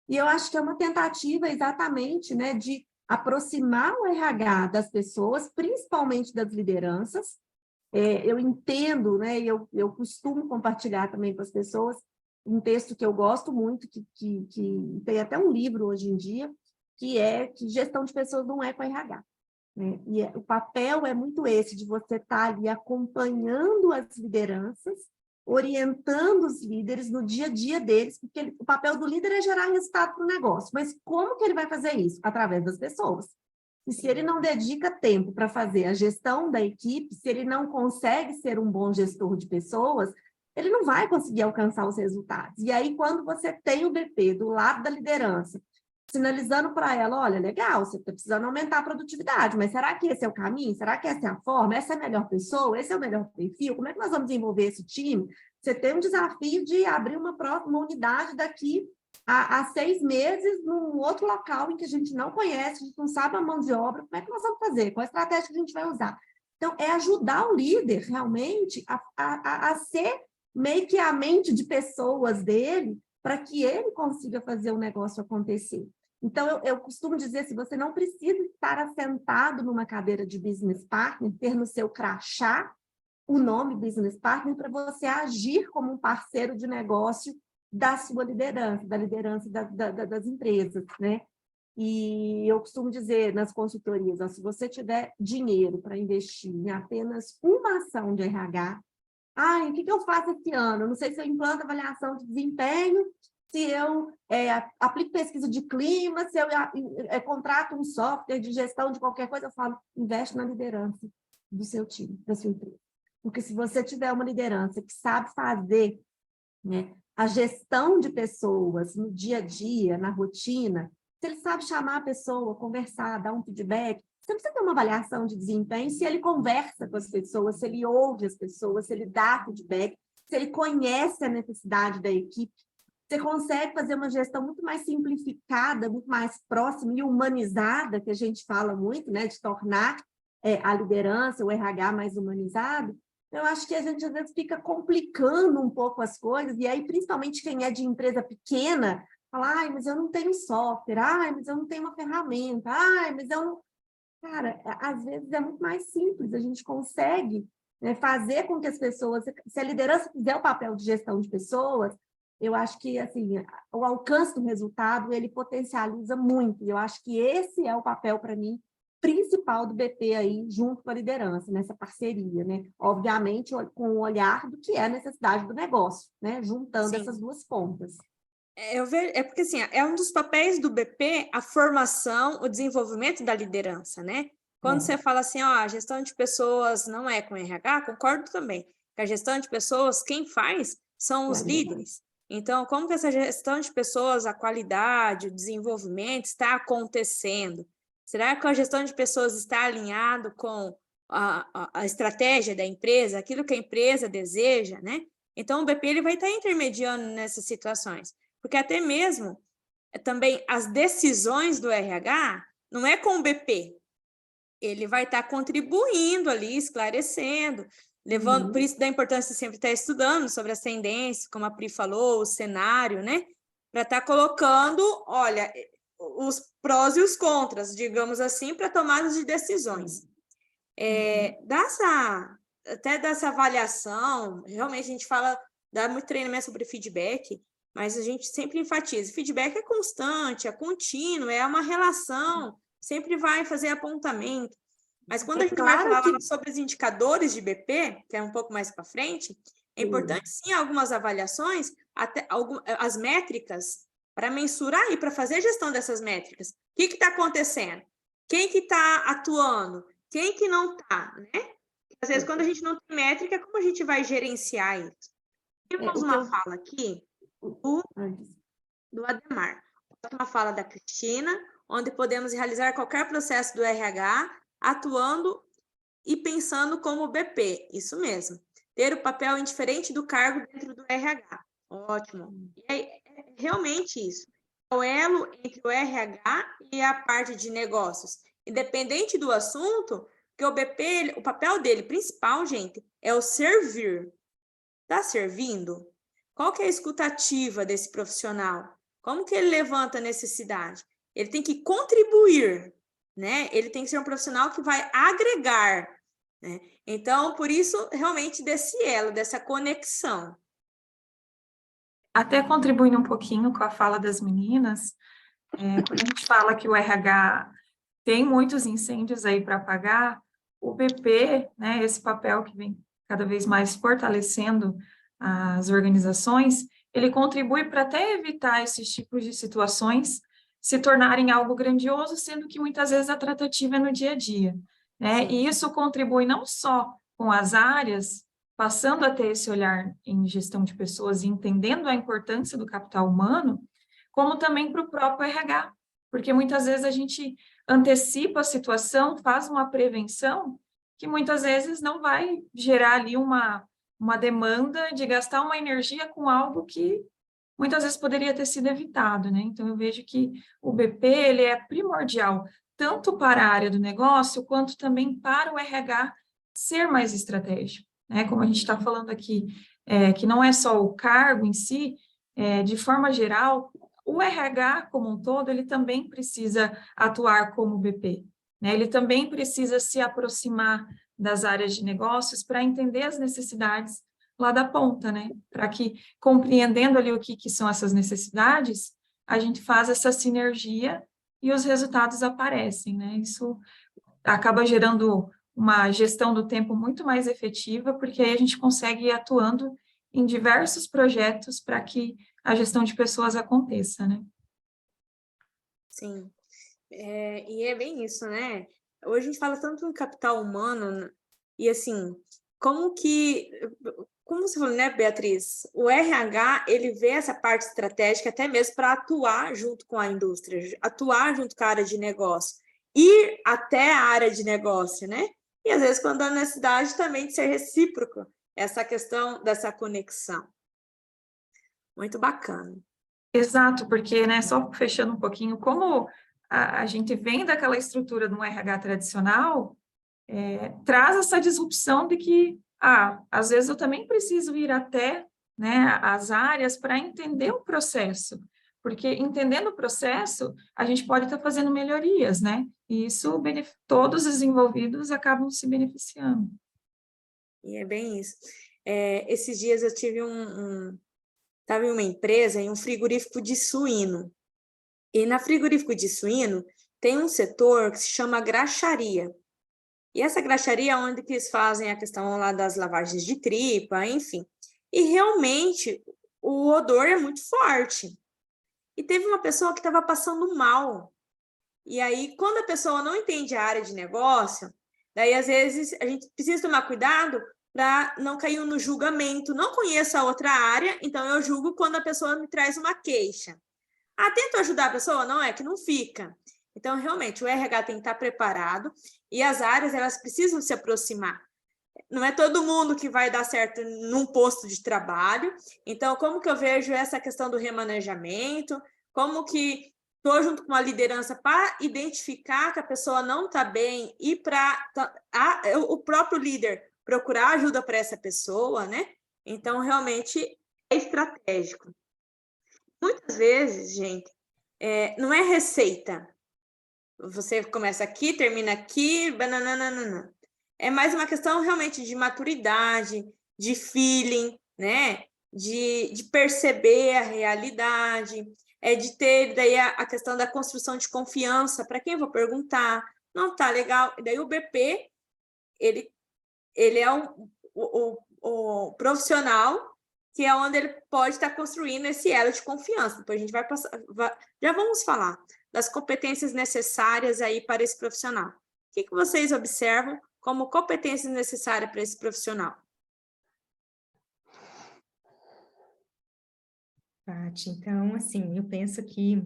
E eu acho que é uma tentativa exatamente, né, de aproximar o RH das pessoas, principalmente das lideranças. Eu entendo, né, e eu costumo compartilhar também com as pessoas um texto que eu gosto muito, que tem até um livro hoje em dia, que é que gestão de pessoas não é com RH. Né? E o papel é muito esse, de você estar ali acompanhando as lideranças, orientando os líderes no dia a dia deles, porque o papel do líder é gerar resultado para o negócio. Mas como que ele vai fazer isso? Através das pessoas. E se ele não dedica tempo para fazer a gestão da equipe, se ele não consegue ser um bom gestor de pessoas, ele não vai conseguir alcançar os resultados. E aí, quando você tem o BP do lado da liderança, sinalizando para ela, olha, legal, você está precisando aumentar a produtividade, mas será que esse é o caminho? Será que essa é a forma? Essa é a melhor pessoa? Esse é o melhor perfil? Como é que nós vamos desenvolver esse time? Você tem um desafio de abrir uma unidade daqui a 6 meses num outro local em que a gente não conhece, a gente não sabe a mão de obra, como é que nós vamos fazer? Qual a estratégia que a gente vai usar? Então, é ajudar o líder, realmente, a ser meio que a mente de pessoas dele, para que ele consiga fazer o negócio acontecer. Então, eu costumo dizer, se você não precisa estar assentado numa cadeira de business partner, ter no seu crachá o nome business partner, para você agir como um parceiro de negócio da sua liderança, da liderança das empresas, né? E eu costumo dizer nas consultorias, ó, se você tiver dinheiro para investir em apenas uma ação de RH, o que eu faço esse ano? Eu não sei se eu implanto avaliação de desempenho, se eu aplico pesquisa de clima, se eu contrato um software de gestão de qualquer coisa, eu falo, investe na liderança do seu time, da sua empresa. Porque se você tiver uma liderança que sabe fazer, né, a gestão de pessoas no dia a dia, na rotina, se ele sabe chamar a pessoa, conversar, dar um feedback, você não precisa ter uma avaliação de desempenho se ele conversa com as pessoas, se ele ouve as pessoas, se ele dá feedback, se ele conhece a necessidade da equipe. Você consegue fazer uma gestão muito mais simplificada, muito mais próxima e humanizada, que a gente fala muito, né, de tornar a liderança, o RH mais humanizado. Eu acho que a gente, às vezes, fica complicando um pouco as coisas, e aí, principalmente quem é de empresa pequena, fala, mas eu não tenho software, mas eu não tenho uma ferramenta, mas eu não... Cara, às vezes é muito mais simples, a gente consegue, né, fazer com que as pessoas, se a liderança fizer o papel de gestão de pessoas, eu acho que, assim, o alcance do resultado, ele potencializa muito, e eu acho que esse é o papel, para mim, principal do BP aí, junto com a liderança, nessa parceria, né? Obviamente, com o olhar do que é a necessidade do negócio, né? Juntando Sim. essas duas pontas. Porque, assim, é um dos papéis do BP a formação, o desenvolvimento da liderança, né? Quando você fala assim, a gestão de pessoas não é com RH, concordo também, que a gestão de pessoas, quem faz são os líderes. Então, como que essa gestão de pessoas, a qualidade, o desenvolvimento está acontecendo? Será que a gestão de pessoas está alinhado com a estratégia da empresa, aquilo que a empresa deseja, né? Então, o BP ele vai estar intermediando nessas situações. Porque até mesmo, também, as decisões do RH não é com o BP. Ele vai estar contribuindo ali, esclarecendo, levando, por isso da importância de sempre estar estudando sobre as tendências, como a Pri falou, o cenário, né? Para estar colocando, olha, os prós e os contras, digamos assim, para tomadas de decisões. Até dessa avaliação, realmente a gente dá muito treinamento sobre feedback, mas a gente sempre enfatiza, feedback é constante, é contínuo, é uma relação, sempre vai fazer apontamento. Mas quando a gente vai falar sobre os indicadores de BP, que é um pouco mais para frente, é importante sim algumas avaliações, até as métricas, para mensurar e para fazer gestão dessas métricas. O que está acontecendo? Quem que está atuando? Quem que não está, né? Às vezes, quando a gente não tem métrica, como a gente vai gerenciar isso? Temos uma fala aqui do Ademar, uma fala da Cristina, onde podemos realizar qualquer processo do RH atuando e pensando como BP, isso mesmo. Ter o papel indiferente do cargo dentro do RH. Ótimo. E é realmente isso. É o elo entre o RH e a parte de negócios. Independente do assunto, que o BP, o papel dele principal, gente, é o servir. Está servindo? Qual que é a escutativa desse profissional? Como que ele levanta a necessidade? Ele tem que contribuir, né? Ele tem que ser um profissional que vai agregar, né? Então, por isso, realmente, desse elo, dessa conexão. Até contribuindo um pouquinho com a fala das meninas, quando a gente fala que o RH tem muitos incêndios aí para apagar, o BP, né, esse papel que vem cada vez mais fortalecendo as organizações, ele contribui para até evitar esses tipos de situações se tornarem algo grandioso, sendo que muitas vezes a tratativa é no dia a dia, né? E isso contribui não só com as áreas, passando a ter esse olhar em gestão de pessoas e entendendo a importância do capital humano, como também para o próprio RH, porque muitas vezes a gente antecipa a situação, faz uma prevenção, que muitas vezes não vai gerar ali uma demanda de gastar uma energia com algo que muitas vezes poderia ter sido evitado, né? Então, eu vejo que o BP, ele é primordial, tanto para a área do negócio, quanto também para o RH ser mais estratégico, né? Como a gente está falando aqui, que não é só o cargo em si, de forma geral, o RH como um todo, ele também precisa atuar como BP, né? Ele também precisa se aproximar das áreas de negócios para entender as necessidades lá da ponta, né? Para que, compreendendo ali o que são essas necessidades, a gente faz essa sinergia e os resultados aparecem, né? Isso acaba gerando uma gestão do tempo muito mais efetiva, porque aí a gente consegue ir atuando em diversos projetos para que a gestão de pessoas aconteça, né? Sim, e é bem isso, né? Hoje a gente fala tanto em capital humano, e assim, como você falou, né, Beatriz? O RH, ele vê essa parte estratégica até mesmo para atuar junto com a indústria, atuar junto com a área de negócio, ir até a área de negócio, né? E às vezes quando há necessidade também de ser recíproco, essa questão dessa conexão. Muito bacana. Exato, porque, né, só fechando um pouquinho, como a gente vem daquela estrutura de um RH tradicional, traz essa disrupção de que, às vezes eu também preciso ir até, né, as áreas para entender o processo, porque entendendo o processo, a gente pode estar fazendo melhorias, né, e isso, todos os envolvidos acabam se beneficiando. E é bem isso. Esses dias eu tive estava em uma empresa, em um frigorífico de suíno. E na frigorífico de suíno tem um setor que se chama graxaria. E essa graxaria é onde que eles fazem a questão lá das lavagens de tripa, enfim. E realmente o odor é muito forte. E teve uma pessoa que estava passando mal. E aí, quando a pessoa não entende a área de negócio, daí às vezes a gente precisa tomar cuidado para não cair no julgamento. Não conheço a outra área, então eu julgo quando a pessoa me traz uma queixa. Tento ajudar a pessoa? Não, é que não fica. Então, realmente, o RH tem que estar preparado e as áreas, elas precisam se aproximar. Não é todo mundo que vai dar certo num posto de trabalho. Então, como que eu vejo essa questão do remanejamento? Como que estou junto com a liderança para identificar que a pessoa não está bem e para o próprio líder procurar ajuda para essa pessoa, né? Então, realmente, é estratégico. Muitas vezes, gente, não é receita. Você começa aqui, termina aqui, bananana. É mais uma questão realmente de maturidade, de feeling, né? De perceber a realidade, de ter daí a questão da construção de confiança para quem eu vou perguntar. Não tá legal. E daí o BP, ele é o profissional que é onde ele pode estar construindo esse elo de confiança. Depois a gente vai passar, já vamos falar das competências necessárias aí para esse profissional. O que vocês observam como competências necessárias para esse profissional? Paty, então, assim, eu penso que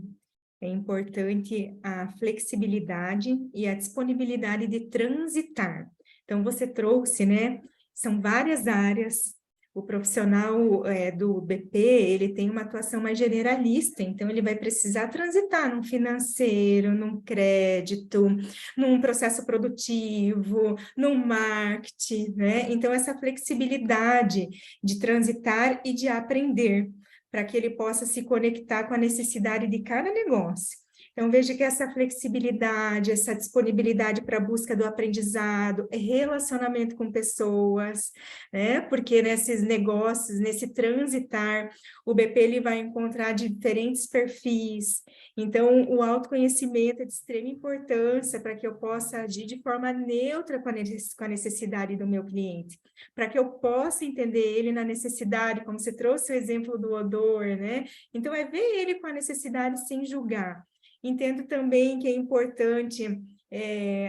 é importante a flexibilidade e a disponibilidade de transitar. Então, você trouxe, né? São várias áreas. O profissional do BP, ele tem uma atuação mais generalista, então ele vai precisar transitar num financeiro, num crédito, num processo produtivo, num marketing, né? Então, essa flexibilidade de transitar e de aprender, para que ele possa se conectar com a necessidade de cada negócio. Então, veja que essa flexibilidade, essa disponibilidade para a busca do aprendizado, relacionamento com pessoas, né? Porque nesses negócios, nesse transitar, o BP ele vai encontrar diferentes perfis. Então, o autoconhecimento é de extrema importância para que eu possa agir de forma neutra com a necessidade do meu cliente, para que eu possa entender ele na necessidade, como você trouxe o exemplo do odor, né? Então, é ver ele com a necessidade sem julgar. Entendo também que é importante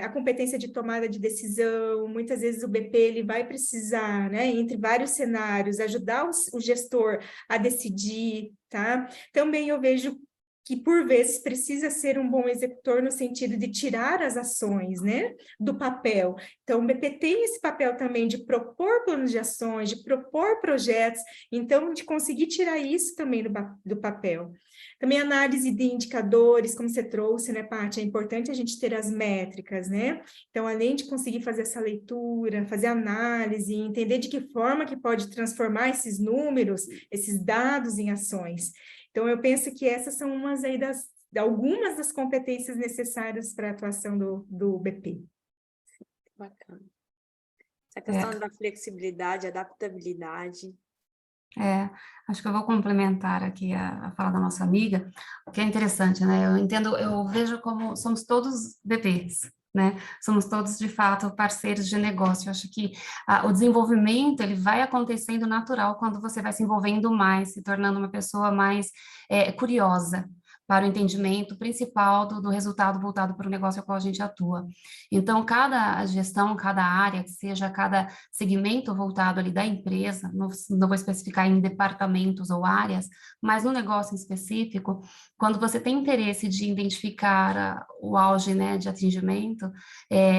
a competência de tomada de decisão. Muitas vezes o BP ele vai precisar, né, entre vários cenários, ajudar o gestor a decidir, tá? Também eu vejo que, por vezes, precisa ser um bom executor no sentido de tirar as ações, né, do papel. Então, o BP tem esse papel também de propor planos de ações, de propor projetos, então, de conseguir tirar isso também do papel. Também análise de indicadores, como você trouxe, né, Paty? É importante a gente ter as métricas, né? Então, além de conseguir fazer essa leitura, fazer análise, entender de que forma que pode transformar esses números, esses dados em ações. Então, eu penso que essas são algumas das competências necessárias para a atuação do BP. Bacana. Essa questão da flexibilidade, adaptabilidade. Acho que eu vou complementar aqui a fala da nossa amiga, o que é interessante, né? Eu vejo como somos todos BPs, né? Somos todos, de fato, parceiros de negócio. Eu acho que o desenvolvimento, ele vai acontecendo natural quando você vai se envolvendo mais, se tornando uma pessoa mais curiosa para o entendimento principal do resultado voltado para o negócio ao qual a gente atua. Então, cada gestão, cada área, que seja cada segmento voltado ali da empresa, não vou especificar em departamentos ou áreas, mas no negócio em específico, quando você tem interesse de identificar o auge, né, de atingimento,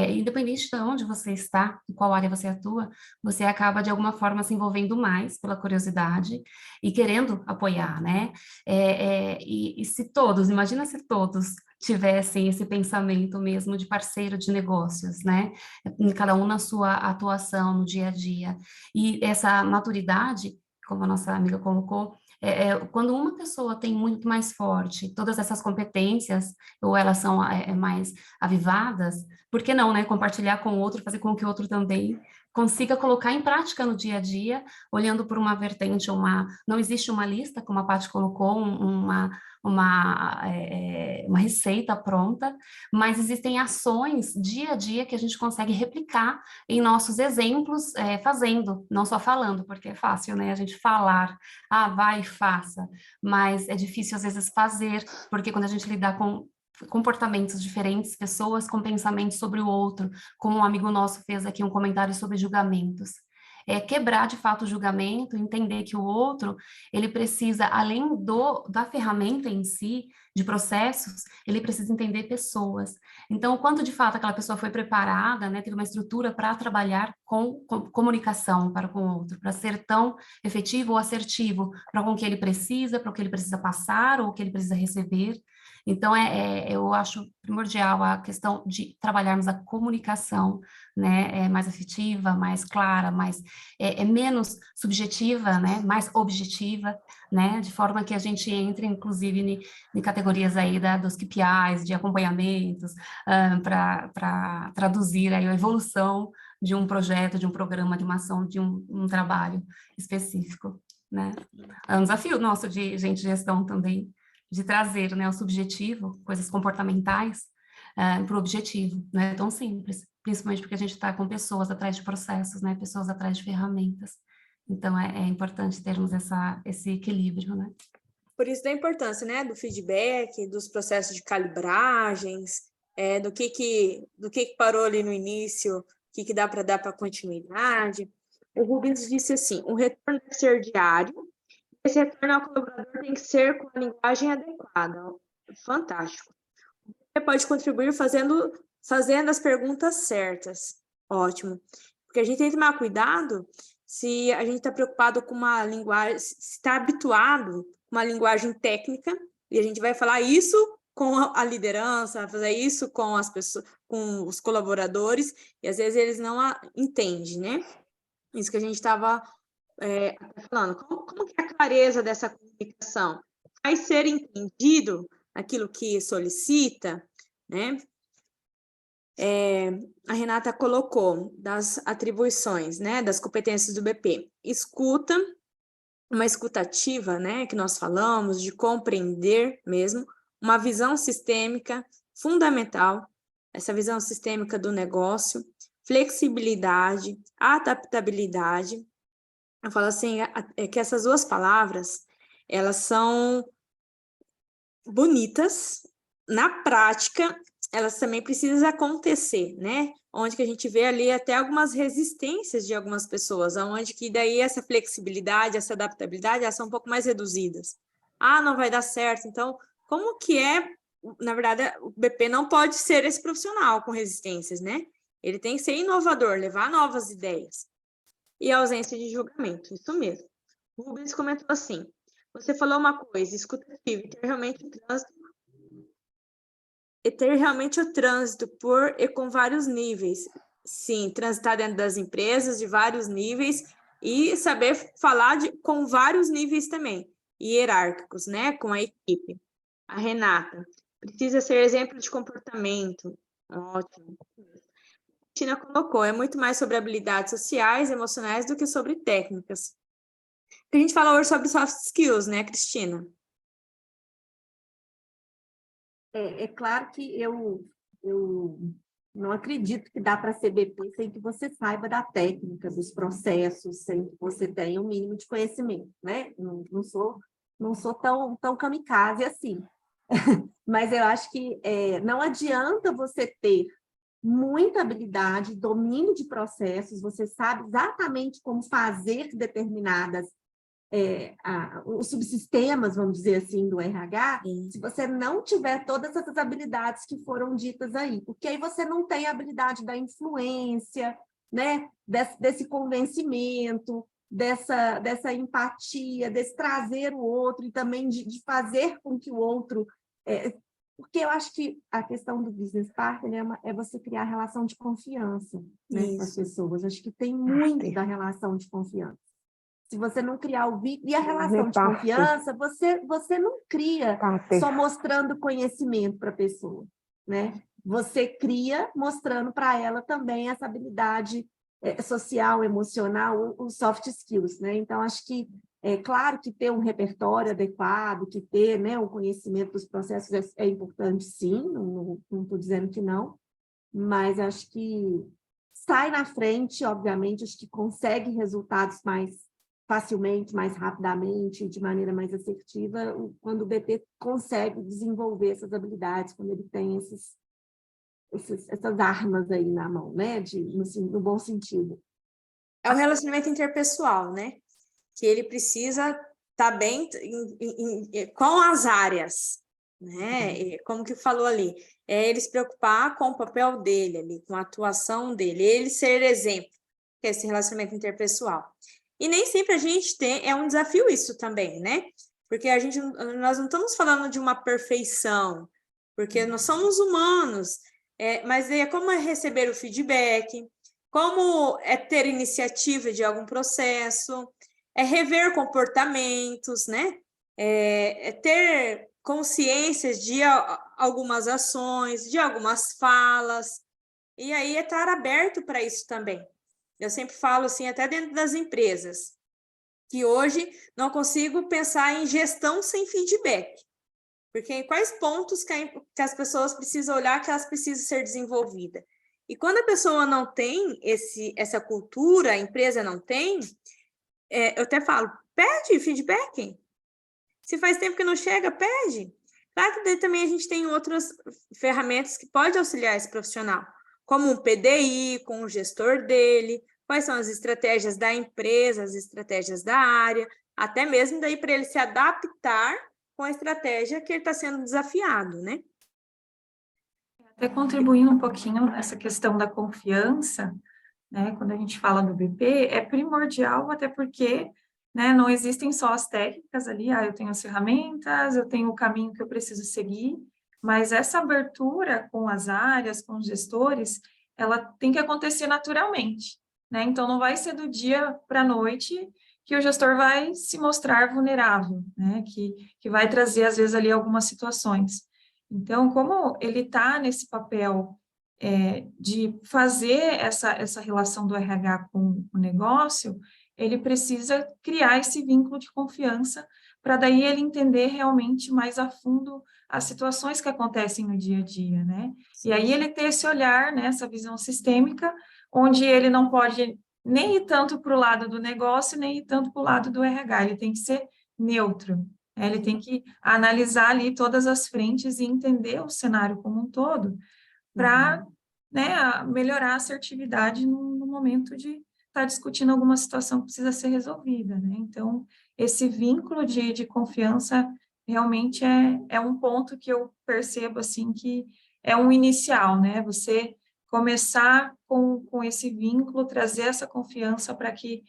independente de onde você está, em qual área você atua, você acaba de alguma forma se envolvendo mais pela curiosidade e querendo apoiar, né? E se todos, imagina se todos tivessem esse pensamento mesmo de parceiro de negócios, né? Cada um na sua atuação no dia a dia. E essa maturidade, como a nossa amiga colocou, quando uma pessoa tem muito mais forte todas essas competências, ou elas são mais avivadas, por que não, né? Compartilhar com o outro, fazer com que o outro também consiga colocar em prática no dia a dia, olhando por uma vertente, não existe uma lista, como a Paty colocou, uma receita pronta, mas existem ações dia a dia que a gente consegue replicar em nossos exemplos, fazendo, não só falando, porque é fácil, né, a gente falar, vai e faça, mas é difícil às vezes fazer, porque quando a gente lidar com comportamentos diferentes, pessoas com pensamentos sobre o outro, como um amigo nosso fez aqui um comentário sobre julgamentos. Quebrar de fato o julgamento, entender que o outro, ele precisa, além da ferramenta em si, de processos, ele precisa entender pessoas. Então, o quanto de fato aquela pessoa foi preparada, né, teve uma estrutura para trabalhar com comunicação para com o outro, para ser tão efetivo ou assertivo para com o que ele precisa, para o que ele precisa passar ou o que ele precisa receber. Então, eu acho primordial a questão de trabalharmos a comunicação, né, mais afetiva, mais clara, menos subjetiva, né, mais objetiva, né, de forma que a gente entre, inclusive, em categorias aí dos KPIs, de acompanhamentos, para traduzir aí a evolução de um projeto, de um programa, de uma ação, de um trabalho específico, né. É um desafio nosso de gestão também, de trazer, né, o subjetivo, coisas comportamentais, para o objetivo. Não é tão simples, principalmente porque a gente está com pessoas atrás de processos, né, pessoas atrás de ferramentas. Então, é importante termos esse equilíbrio, né? Por isso da importância, né, do feedback, dos processos de calibragens, do que parou ali no início, o que dá para dar para continuidade. O Rubens disse assim, o retorno deve ser diário, esse retorno ao colaborador tem que ser com a linguagem adequada. Fantástico. Você pode contribuir fazendo as perguntas certas. Ótimo. Porque a gente tem que tomar cuidado se a gente está preocupado com uma linguagem, se está habituado com uma linguagem técnica, e a gente vai falar isso com a liderança, vai fazer isso com as pessoas, com os colaboradores, e às vezes eles não entendem, né? Isso que a gente estava falando. Como que é a clareza dessa comunicação? Vai ser entendido aquilo que solicita, né? A Renata colocou das atribuições, né, das competências do BP. Escuta, uma escutativa, né, que nós falamos, de compreender mesmo, uma visão sistêmica fundamental, essa visão sistêmica do negócio, flexibilidade, adaptabilidade. Eu falo assim, que essas duas palavras, elas são bonitas, na prática, elas também precisam acontecer, né? Onde que a gente vê ali até algumas resistências de algumas pessoas, onde que daí essa flexibilidade, essa adaptabilidade, elas são um pouco mais reduzidas. Ah, não vai dar certo. Então, como que é, na verdade, o BP não pode ser esse profissional com resistências, né? Ele tem que ser inovador, levar novas ideias. E a ausência de julgamento, isso mesmo. O Rubens comentou assim, você falou uma coisa, escuta ativa, e ter realmente o trânsito por e com vários níveis. Sim, transitar dentro das empresas de vários níveis e saber falar com vários níveis também, hierárquicos, né, com a equipe. A Renata, precisa ser exemplo de comportamento. Ótimo. A Tina colocou, é muito mais sobre habilidades sociais, emocionais, do que sobre técnicas. A gente fala hoje sobre soft skills, né, Cristina? É claro que eu não acredito que dá para ser BP sem que você saiba da técnica, dos processos, sem que você tenha um mínimo de conhecimento, né? Não sou tão kamikaze assim. Mas eu acho que não adianta você ter muita habilidade, domínio de processos, você sabe exatamente como fazer determinadas os subsistemas, vamos dizer assim, do RH, se você não tiver todas essas habilidades que foram ditas aí, porque aí você não tem a habilidade da influência, né? Desse convencimento, dessa empatia, desse trazer o outro e também de fazer com que o outro... porque eu acho que a questão do business partner é você criar relação de confiança, né, com as pessoas. Acho que tem muito da relação de confiança. Se você não criar o vínculo... E a relação de confiança, você não cria só mostrando conhecimento para a pessoa, né? Você cria mostrando para ela também essa habilidade social, emocional, os soft skills, né? Então, acho que é claro que ter um repertório adequado, que ter, né, um conhecimento dos processos é importante, sim, não estou dizendo que não, mas acho que sai na frente, obviamente, acho que consegue resultados mais facilmente, mais rapidamente, de maneira mais assertiva, quando o BP consegue desenvolver essas habilidades, quando ele tem essas armas aí na mão, né? No bom sentido. É o relacionamento interpessoal, né? Que ele precisa estar bem com as áreas, né? Como que falou ali, ele se preocupar com o papel dele ali, com a atuação dele, ele ser exemplo, que é esse relacionamento interpessoal. E nem sempre a gente é um desafio isso também, né? Porque nós não estamos falando de uma perfeição, porque nós somos humanos, mas como é receber o feedback, como é ter iniciativa de algum processo, é rever comportamentos, né? É ter consciência de algumas ações, de algumas falas, e aí é estar aberto para isso também. Eu sempre falo assim, até dentro das empresas, que hoje não consigo pensar em gestão sem feedback, porque em quais pontos que as pessoas precisam olhar que elas precisam ser desenvolvidas. E quando a pessoa não tem essa cultura, a empresa não tem, eu até falo, pede feedback. Se faz tempo que não chega, pede. Claro que daí também a gente tem outras ferramentas que podem auxiliar esse profissional, como um PDI, com o gestor dele, quais são as estratégias da empresa, as estratégias da área, até mesmo daí para ele se adaptar com a estratégia que ele está sendo desafiado, né? Até contribuindo um pouquinho nessa questão da confiança, né, quando a gente fala do BP, é primordial, até porque, né, não existem só as técnicas ali, eu tenho as ferramentas, eu tenho o caminho que eu preciso seguir, mas essa abertura com as áreas, com os gestores, ela tem que acontecer naturalmente, né? Então, não vai ser do dia para a noite que o gestor vai se mostrar vulnerável, né? Que vai trazer, às vezes, ali algumas situações. Então, como ele está nesse papel de fazer essa relação do RH com o negócio, ele precisa criar esse vínculo de confiança para daí ele entender realmente mais a fundo as situações que acontecem no dia a dia, né? E aí ele ter esse olhar, né, essa visão sistêmica, onde ele não pode nem ir tanto para o lado do negócio, nem ir tanto para o lado do RH, ele tem que ser neutro, Ele tem que analisar ali todas as frentes e entender o cenário como um todo, para, né, melhorar a assertividade no momento de estar discutindo alguma situação que precisa ser resolvida, né? Então, esse vínculo de confiança realmente é um ponto que eu percebo, assim, que é um inicial, né? Você começar com esse vínculo, trazer essa confiança para que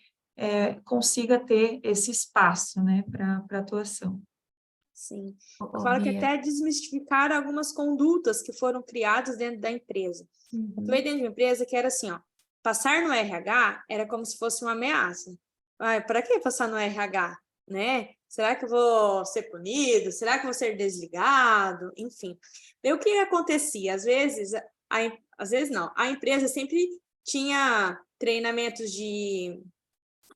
consiga ter esse espaço, né, para atuação. Sim. Ô, Eu ô, falo que Bia, até desmistificar algumas condutas que foram criadas dentro da empresa. Eu atuei dentro de uma empresa que era assim, ó, passar no RH era como se fosse uma ameaça. Para que passar no RH, né? Será que eu vou ser punido? Será que eu vou ser desligado? Enfim. Daí o que acontecia? Às vezes não, a empresa sempre tinha treinamentos de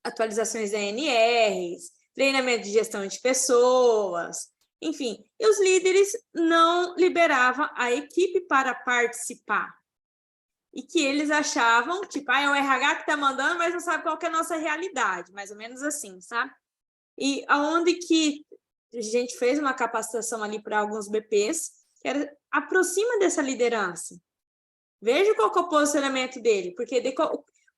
atualizações da ANRs, treinamento de gestão de pessoas, enfim, e os líderes não liberavam a equipe para participar. E que eles achavam, tipo, é o RH que está mandando, mas não sabe qual que é a nossa realidade, mais ou menos assim, sabe? E aonde que a gente fez uma capacitação ali para alguns BPs, que era, aproxima dessa liderança. Veja qual que é o posicionamento dele, porque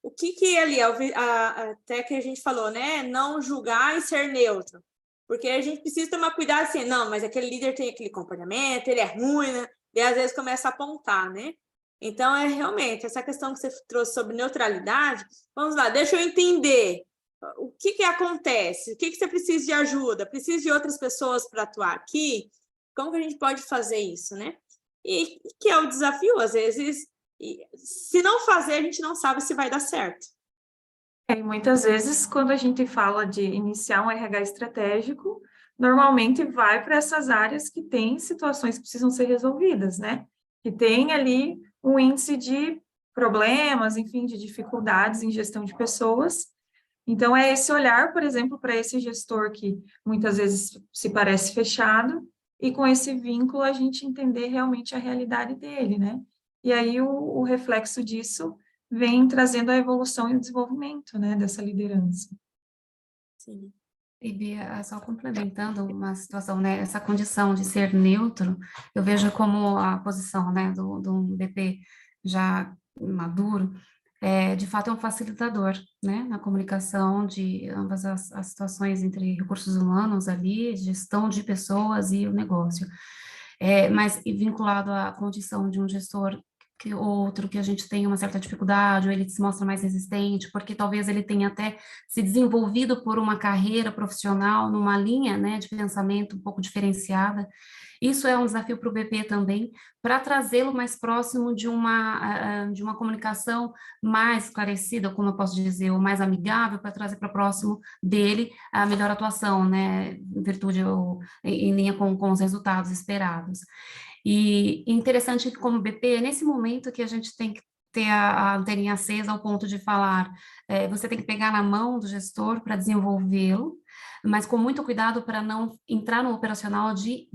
o que ali, até que a gente falou, né? Não julgar e ser neutro. Porque a gente precisa tomar cuidado assim, não, mas aquele líder tem aquele comportamento, ele é ruim, né? E às vezes começa a apontar, né? Então, realmente, essa questão que você trouxe sobre neutralidade, vamos lá, deixa eu entender o que acontece, o que você precisa de ajuda, precisa de outras pessoas para atuar aqui, como que a gente pode fazer isso, né? E que é o desafio, às vezes, se não fazer, a gente não sabe se vai dar certo. E muitas vezes, quando a gente fala de iniciar um RH estratégico, normalmente vai para essas áreas que têm situações que precisam ser resolvidas, né? Que tem ali um índice de problemas, enfim, de dificuldades em gestão de pessoas. Então, é esse olhar, por exemplo, para esse gestor que muitas vezes se parece fechado, e com esse vínculo a gente entender realmente a realidade dele, né? E aí o reflexo disso vem trazendo a evolução e o desenvolvimento, né, dessa liderança. Sim. E Bia, só complementando uma situação, né, essa condição de ser neutro, eu vejo como a posição, né, do BP já maduro, de fato é um facilitador, né, na comunicação de ambas as situações entre recursos humanos ali, gestão de pessoas e o negócio. Mas e vinculado à condição de um gestor que outro que a gente tem uma certa dificuldade, ou ele se mostra mais resistente, porque talvez ele tenha até se desenvolvido por uma carreira profissional numa linha, né, de pensamento um pouco diferenciada. Isso é um desafio para o BP também, para trazê-lo mais próximo de uma comunicação mais esclarecida, como eu posso dizer, ou mais amigável, para trazer para próximo dele a melhor atuação, né, em virtude ou em linha com os resultados esperados. E interessante que, como BP, nesse momento que a gente tem que ter a anteninha acesa ao ponto de falar, você tem que pegar na mão do gestor para desenvolvê-lo, mas com muito cuidado para não entrar no operacional de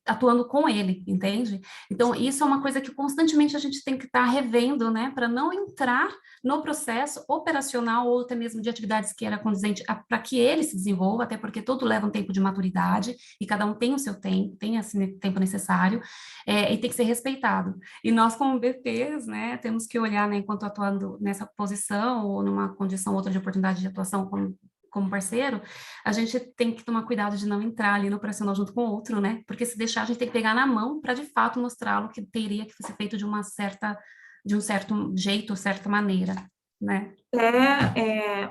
atuando com ele, entende? Então, isso é uma coisa que constantemente a gente tem que estar revendo, né, para não entrar no processo operacional ou até mesmo de atividades que era condizente para que ele se desenvolva, até porque tudo leva um tempo de maturidade e cada um tem o seu tempo, tem esse tempo necessário, e tem que ser respeitado. E nós, como BPs, né, temos que olhar, né, enquanto atuando nessa posição ou numa condição outra de oportunidade de atuação como parceiro, a gente tem que tomar cuidado de não entrar ali no operacional junto com o outro, né? Porque se deixar, a gente tem que pegar na mão para, de fato, mostrá-lo que teria que ser feito de um certo jeito, certa maneira, né?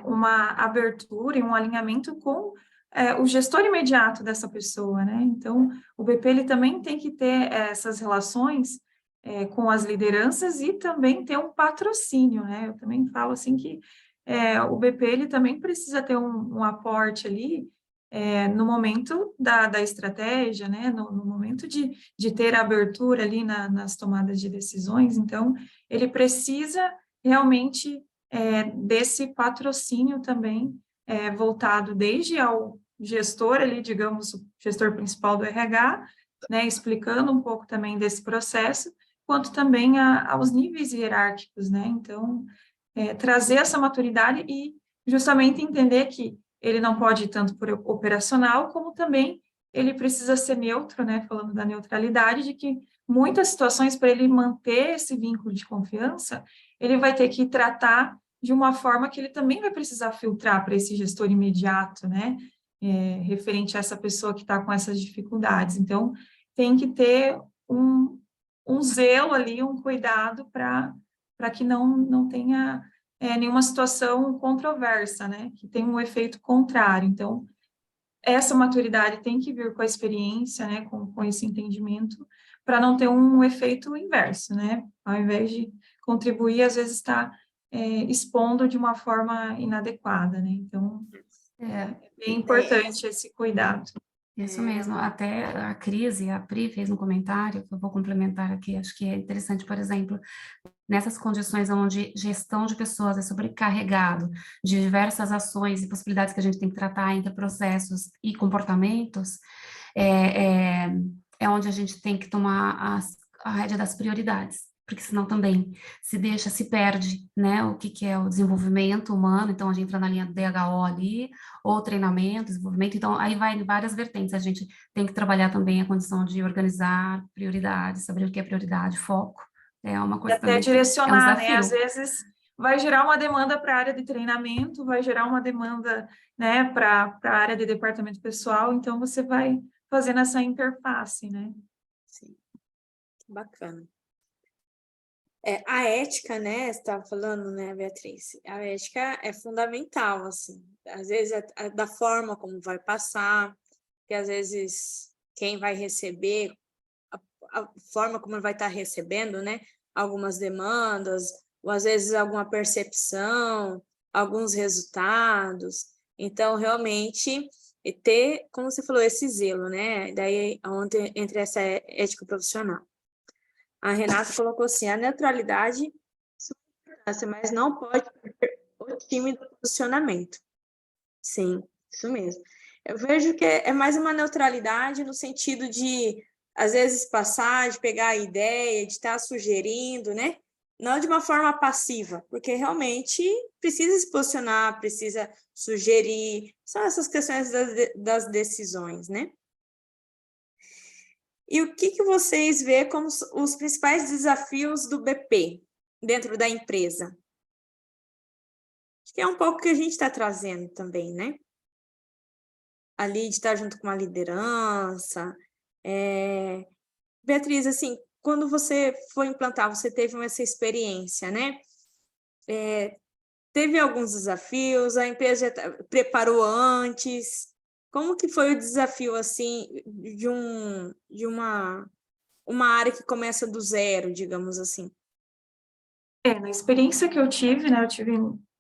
Uma abertura e um alinhamento com o gestor imediato dessa pessoa, né? Então, o BP ele também tem que ter essas relações com as lideranças e também ter um patrocínio, né? Eu também falo assim que o BP ele também precisa ter um aporte ali no momento da estratégia, né? No momento de ter a abertura ali nas tomadas de decisões. Então, ele precisa realmente desse patrocínio também voltado desde ao gestor ali, digamos, o gestor principal do RH, né? Explicando um pouco também desse processo, quanto também aos níveis hierárquicos, né? Então, trazer essa maturidade e justamente entender que ele não pode ir tanto por operacional, como também ele precisa ser neutro, né, falando da neutralidade, de que muitas situações, para ele manter esse vínculo de confiança, ele vai ter que tratar de uma forma que ele também vai precisar filtrar para esse gestor imediato, né, referente a essa pessoa que está com essas dificuldades. Então, tem que ter um zelo ali, um cuidado para que não tenha nenhuma situação controversa, né, que tenha um efeito contrário. Então, essa maturidade tem que vir com a experiência, né, com esse entendimento, para não ter um efeito inverso, né, ao invés de contribuir, às vezes está expondo de uma forma inadequada, né, então é bem importante esse cuidado. Isso mesmo, até a Cris e a Pri fez um comentário, que eu vou complementar aqui, acho que é interessante, por exemplo, nessas condições onde gestão de pessoas é sobrecarregado, de diversas ações e possibilidades que a gente tem que tratar entre processos e comportamentos, é onde a gente tem que tomar a rédea das prioridades, porque senão também se perde, né, o que é o desenvolvimento humano, então a gente entra na linha do DHO ali, ou treinamento, desenvolvimento, então aí vai em várias vertentes, a gente tem que trabalhar também a condição de organizar prioridades, saber o que é prioridade, foco, é uma E coisa até também que é um direcionar, né, desafio. às vezes vai gerar uma demanda para a área de treinamento, vai gerar uma demanda, né, para a área de departamento pessoal, então você vai fazendo essa interface, né. Sim, bacana. A ética, né, você estava falando, né, Beatriz? A ética é fundamental, assim. Às vezes, da forma como vai passar, que às vezes quem vai receber, a forma como vai estar recebendo, né, algumas demandas, ou às vezes alguma percepção, alguns resultados. Então, realmente, ter, como você falou, esse zelo, né? Daí, entre essa ética profissional. A Renata colocou assim, a neutralidade, mas não pode perder o time do posicionamento. Sim, isso mesmo. Eu vejo que é mais uma neutralidade no sentido de, às vezes, passar, de pegar a ideia, de estar sugerindo, né? Não de uma forma passiva, porque realmente precisa se posicionar, precisa sugerir, são essas questões das decisões, né? E o que vocês vê como os principais desafios do BP dentro da empresa? Acho que é um pouco que a gente está trazendo também, né? Ali de estar junto com a liderança. Beatriz, assim, quando você foi implantar, você teve essa experiência, né? Teve alguns desafios, a empresa já preparou antes. Como que foi o desafio, assim, de uma área que começa do zero, digamos assim? Na experiência que eu tive, né, eu tive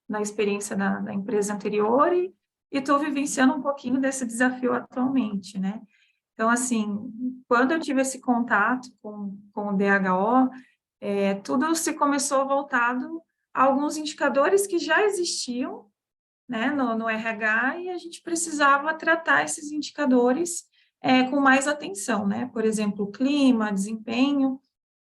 na experiência da empresa anterior e estou vivenciando um pouquinho desse desafio atualmente, né? Então, assim, quando eu tive esse contato com o DHO, tudo se começou voltado a alguns indicadores que já existiam, né, no RH, e a gente precisava tratar esses indicadores com mais atenção, né? Por exemplo, clima, desempenho,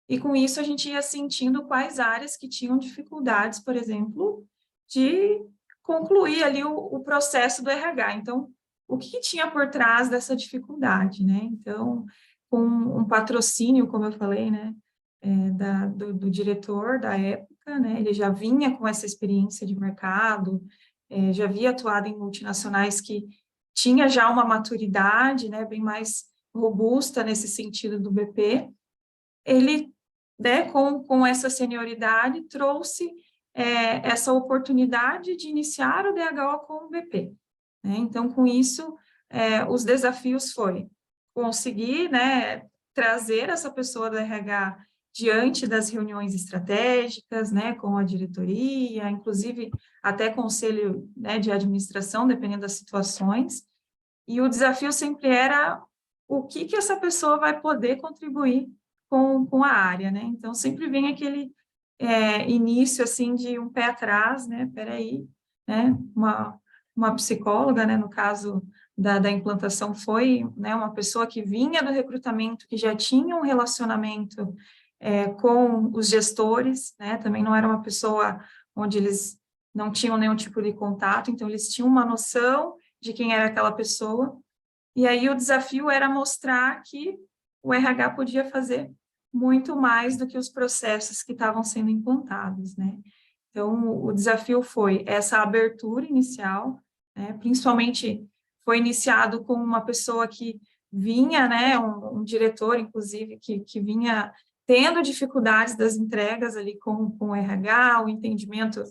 e com isso a gente ia sentindo quais áreas que tinham dificuldades, por exemplo, de concluir ali o processo do RH. Então, o que tinha por trás dessa dificuldade, né? Então, com um patrocínio, como eu falei, né, do diretor da época, né, ele já vinha com essa experiência de mercado, já havia atuado em multinacionais que tinha já uma maturidade, né, bem mais robusta nesse sentido do BP, ele, né, com essa senioridade, trouxe essa oportunidade de iniciar o DHO com o BP. Né? Então, com isso, os desafios foi conseguir, né, trazer essa pessoa do RH diante das reuniões estratégicas, né, com a diretoria, inclusive até conselho, né, de administração, dependendo das situações, e o desafio sempre era o que essa pessoa vai poder contribuir com a área, né? Então, sempre vem aquele início, assim, de um pé atrás, né? Peraí, né? Uma psicóloga, né? No caso da implantação, foi, né, uma pessoa que vinha do recrutamento, que já tinha um relacionamento com os gestores, né? Também não era uma pessoa onde eles não tinham nenhum tipo de contato, então eles tinham uma noção de quem era aquela pessoa, E aí o desafio era mostrar que o RH podia fazer muito mais do que os processos que estavam sendo implantados, né? Então, o desafio foi essa abertura inicial, né? Principalmente foi iniciado com uma pessoa que vinha, né, um diretor, inclusive, que vinha tendo dificuldades das entregas ali com o RH, o entendimento.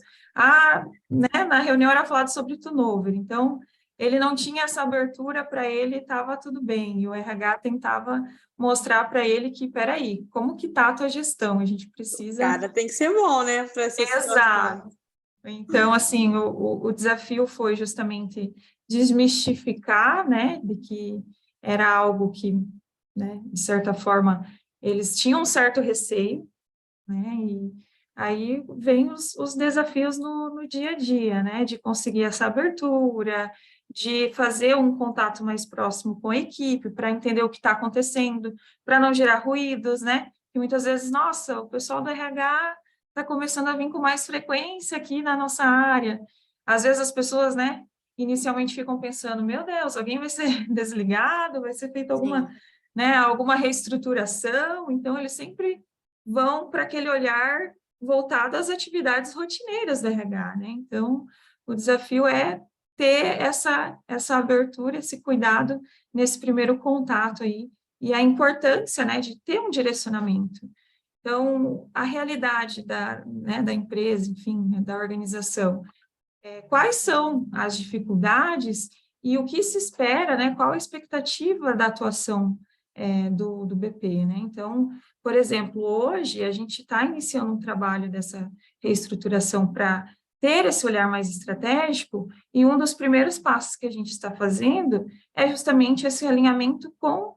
Né, na reunião era falado sobre turnover, então ele não tinha essa abertura, para ele estava tudo bem, e o RH tentava mostrar para ele que, peraí, como que está a tua gestão? A gente precisa... Cara, tem que ser bom, né, para essa situação. Exato. Então, assim, o desafio foi justamente desmistificar, né, de que era algo que, né, de certa forma, eles tinham um certo receio, né, e aí vem os desafios no dia a dia, né, de conseguir essa abertura, de fazer um contato mais próximo com a equipe, para entender o que está acontecendo, para não gerar ruídos, né, e muitas vezes, nossa, o pessoal do RH está começando a vir com mais frequência aqui na nossa área. Às vezes as pessoas, né, inicialmente ficam pensando, meu Deus, alguém vai ser desligado, vai ser feita alguma, né, alguma reestruturação, então eles sempre vão para aquele olhar voltado às atividades rotineiras da RH, né? Então, o desafio é ter essa abertura, esse cuidado nesse primeiro contato aí, e a importância, né, de ter um direcionamento. Então, a realidade né, da empresa, enfim, da organização, quais são as dificuldades e o que se espera, né, qual a expectativa da atuação do BP, né? Então, por exemplo, hoje a gente está iniciando um trabalho dessa reestruturação para ter esse olhar mais estratégico, e um dos primeiros passos que a gente está fazendo é justamente esse alinhamento com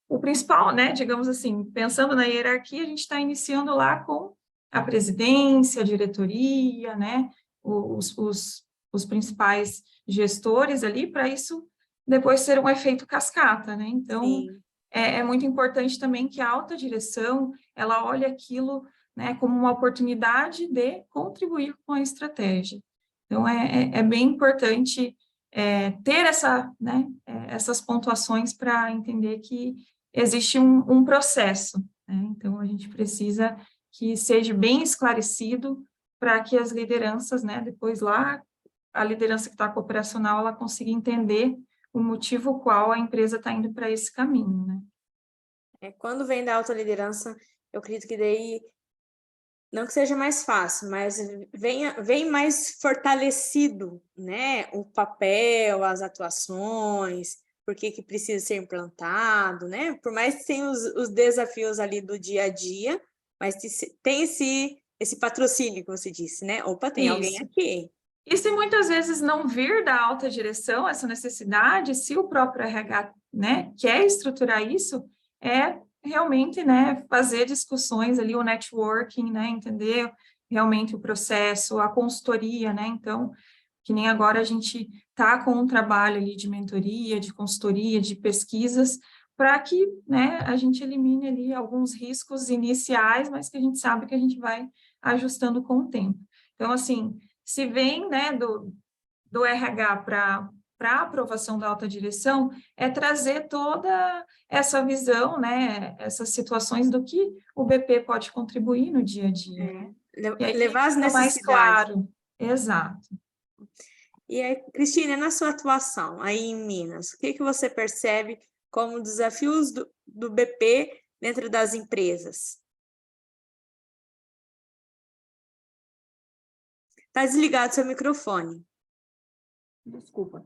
o principal, né, digamos assim, pensando na hierarquia, a gente está iniciando lá com a presidência, a diretoria, né, os principais gestores ali, para isso depois ser um efeito cascata, né, então é muito importante também que a alta direção, ela olhe aquilo, né, como uma oportunidade de contribuir com a estratégia. Então, é bem importante ter né, essas pontuações para entender que existe um processo, né? Então, a gente precisa que seja bem esclarecido para que as lideranças, né, depois lá, a liderança que está operacional, ela consiga entender o motivo qual a empresa está indo para esse caminho, né? Quando vem da alta liderança, eu acredito que daí, não que seja mais fácil, mas vem mais fortalecido, né, o papel, as atuações, por que precisa ser implantado, né, por mais que tenha os desafios ali do dia a dia, mas tem esse patrocínio que você disse, né, opa, tem alguém aqui. E se muitas vezes não vir da alta direção essa necessidade, se o próprio RH, né, quer estruturar isso, realmente, né, fazer discussões ali, o networking, né, entender realmente o processo, a consultoria, né, então, que nem agora a gente está com um trabalho ali de mentoria, de consultoria, de pesquisas, para que, né, a gente elimine ali alguns riscos iniciais, mas que a gente sabe que a gente vai ajustando com o tempo. Então, assim, se vem, né, do RH para a aprovação da alta direção, é trazer toda essa visão, né, essas situações do que o BP pode contribuir no dia a dia. E aí levar as necessidades. Mais claro. Exato. E aí, Cristina, na sua atuação aí em Minas, o que você percebe como desafios do BP dentro das empresas? Está desligado seu microfone. Desculpa.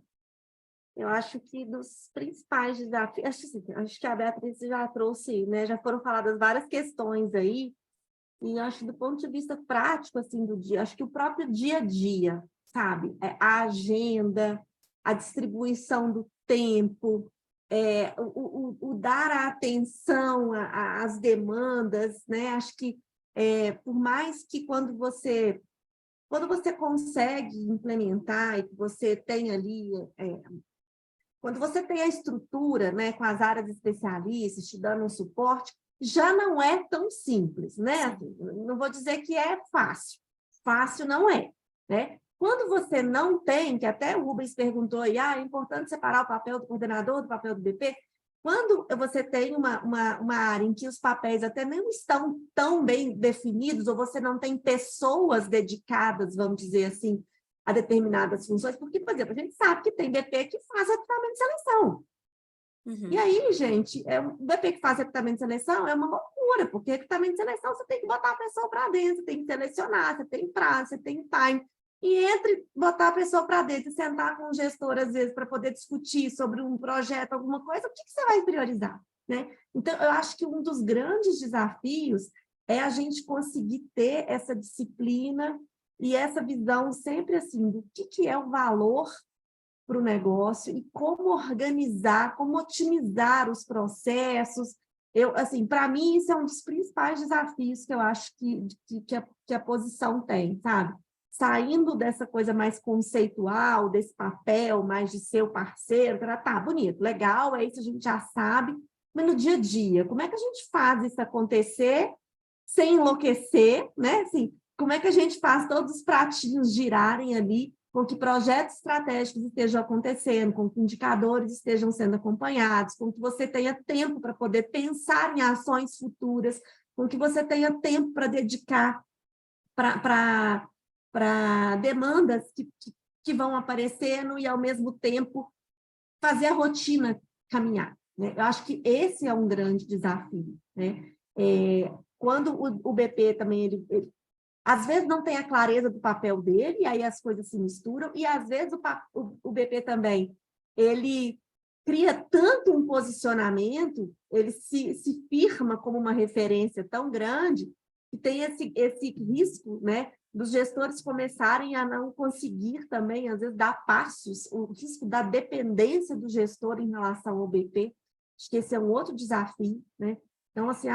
Eu acho que dos principais desafios, acho que a Beatriz já trouxe, né, já foram faladas várias questões aí, e acho que do ponto de vista prático, assim, do dia, acho que o próprio dia a dia, sabe? A agenda, a distribuição do tempo, o dar a atenção às demandas, né? Acho que, por mais que quando você consegue implementar e que você tem ali, quando você tem a estrutura, né, com as áreas especialistas te dando um suporte, já não é tão simples, né? Não vou dizer que é fácil não é, né? Quando você não tem, que até o Rubens perguntou aí, é importante separar o papel do coordenador do papel do BP. Quando você tem uma área em que os papéis até não estão tão bem definidos, ou você não tem pessoas dedicadas, vamos dizer assim, a determinadas funções, porque, por exemplo, a gente sabe que tem BP que faz recrutamento de seleção. Uhum. E aí, gente, o BP que faz recrutamento de seleção é uma loucura, porque recrutamento de seleção você tem que botar a pessoa para dentro, você tem que selecionar, você tem prazo, você tem time. E entre botar a pessoa para dentro e sentar com o gestor, às vezes, para poder discutir sobre um projeto, alguma coisa, o que você vai priorizar? Né? Então, eu acho que um dos grandes desafios é a gente conseguir ter essa disciplina e essa visão sempre assim, do que é o valor para o negócio e como organizar, como otimizar os processos. Assim, para mim, isso é um dos principais desafios que eu acho que a posição tem, sabe? Saindo dessa coisa mais conceitual, desse papel mais de ser o parceiro, tá, bonito, legal, é isso, a gente já sabe, mas no dia a dia, como é que a gente faz isso acontecer sem enlouquecer, né? Assim, como é que a gente faz todos os pratinhos girarem ali, com que projetos estratégicos estejam acontecendo, com que indicadores estejam sendo acompanhados, com que você tenha tempo para poder pensar em ações futuras, com que você tenha tempo para dedicar para demandas que vão aparecendo e, ao mesmo tempo, fazer a rotina caminhar. Né? Eu acho que esse é um grande desafio. Né? Quando o BP também, ele às vezes não tem a clareza do papel dele, e aí as coisas se misturam, e às vezes o BP também, ele cria tanto um posicionamento, ele se firma como uma referência tão grande, que tem esse risco, né, dos gestores começarem a não conseguir também, às vezes, dar passos, o risco da dependência do gestor em relação ao BP. Acho que esse é um outro desafio, né? Então, assim,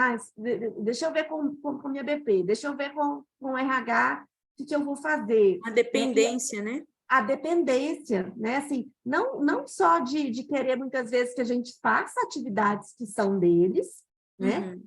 deixa eu ver com minha BP, deixa eu ver com o RH o que eu vou fazer. A dependência, né? A dependência, né? Assim, não só de querer, muitas vezes, que a gente faça atividades que são deles, né?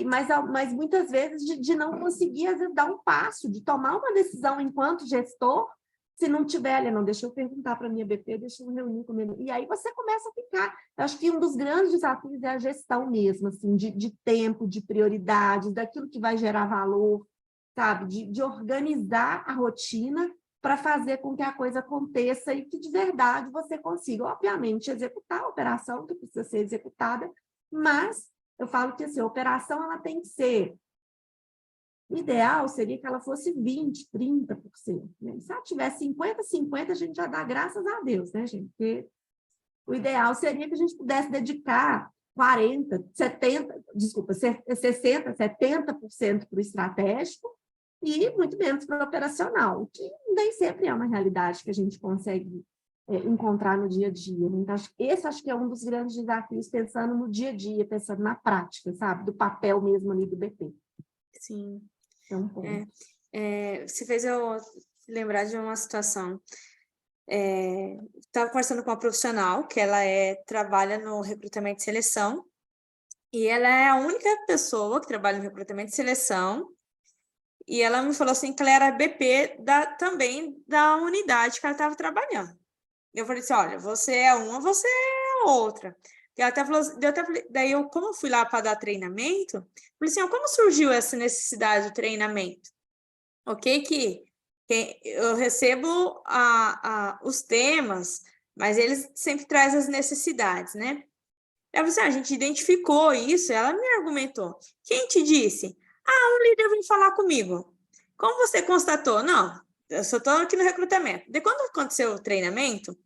Mas muitas vezes de não conseguir, às vezes, dar um passo, de tomar uma decisão enquanto gestor, se não tiver, não, deixa eu perguntar para a minha BP, deixa eu reunir com a minha... E aí você começa a ficar... Eu acho que um dos grandes desafios é a gestão mesmo, assim, de tempo, de prioridades, daquilo que vai gerar valor, sabe? De organizar a rotina para fazer com que a coisa aconteça e que, de verdade, você consiga, obviamente, executar a operação que precisa ser executada, mas eu falo que assim, a operação ela tem que ser... O ideal seria que ela fosse 20%, 30%. Né? Se ela tiver 50%, 50%, a gente já dá graças a Deus, né, gente? Porque o ideal seria que a gente pudesse dedicar 40%, 70%, desculpa, 60%, 70% para o estratégico e muito menos para o operacional, que nem sempre é uma realidade que a gente consegue encontrar no dia a dia. Né? Então, esse acho que é um dos grandes desafios, pensando no dia a dia, pensando na prática, sabe? Do papel mesmo ali do BP. Sim. Então, você fez eu lembrar de uma situação. Estava conversando com uma profissional que ela trabalha no recrutamento e seleção, e ela é a única pessoa que trabalha no recrutamento e seleção, e ela me falou assim que ela era BP também da unidade que ela estava trabalhando. Eu falei assim, olha, você é uma, você é outra. E ela até falou, daí como eu fui lá para dar treinamento, falei assim, como surgiu essa necessidade de treinamento? Ok, que eu recebo os temas, mas eles sempre trazem as necessidades, né? Eu falei assim, a gente identificou isso, ela me argumentou. Quem te disse? Um líder veio falar comigo. Como você constatou? Não, eu só estou aqui no recrutamento. De quando aconteceu o treinamento,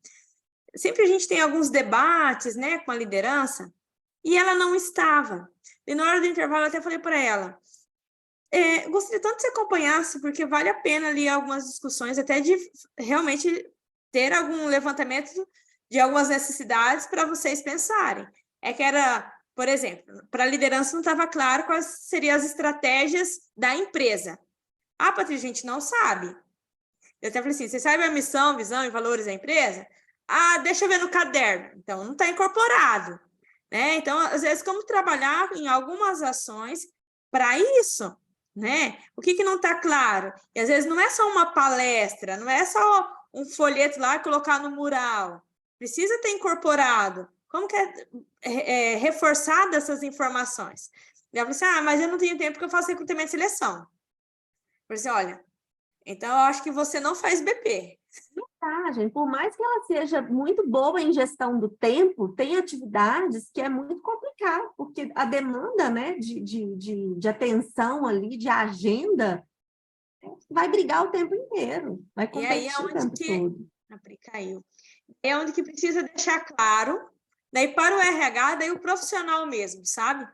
sempre a gente tem alguns debates, né, com a liderança, e ela não estava. E na hora do intervalo, eu até falei para ela, gostaria tanto que você acompanhasse, porque vale a pena ali algumas discussões, até de realmente ter algum levantamento de algumas necessidades para vocês pensarem. Que era, por exemplo, para a liderança não estava claro quais seriam as estratégias da empresa. Patrícia, a gente não sabe. Eu até falei assim, você sabe a missão, visão e valores da empresa? Deixa eu ver no caderno. Então, não está incorporado. Né? Então, às vezes, como trabalhar em algumas ações para isso? né? O que que não está claro? E às vezes não é só uma palestra, não é só um folheto lá e colocar no mural. Precisa ter incorporado. Como que é reforçado essas informações? E eu falei assim, mas eu não tenho tempo porque eu faço recrutamento e seleção. Eu falei assim, olha, então eu acho que você não faz BP. Gente, por mais que ela seja muito boa em gestão do tempo, tem atividades que é muito complicado, porque a demanda, né, de atenção ali, de agenda, vai brigar o tempo inteiro, vai E aí competir o tempo todo. Caiu. É onde que precisa deixar claro, daí para o RH, daí o profissional mesmo, sabe?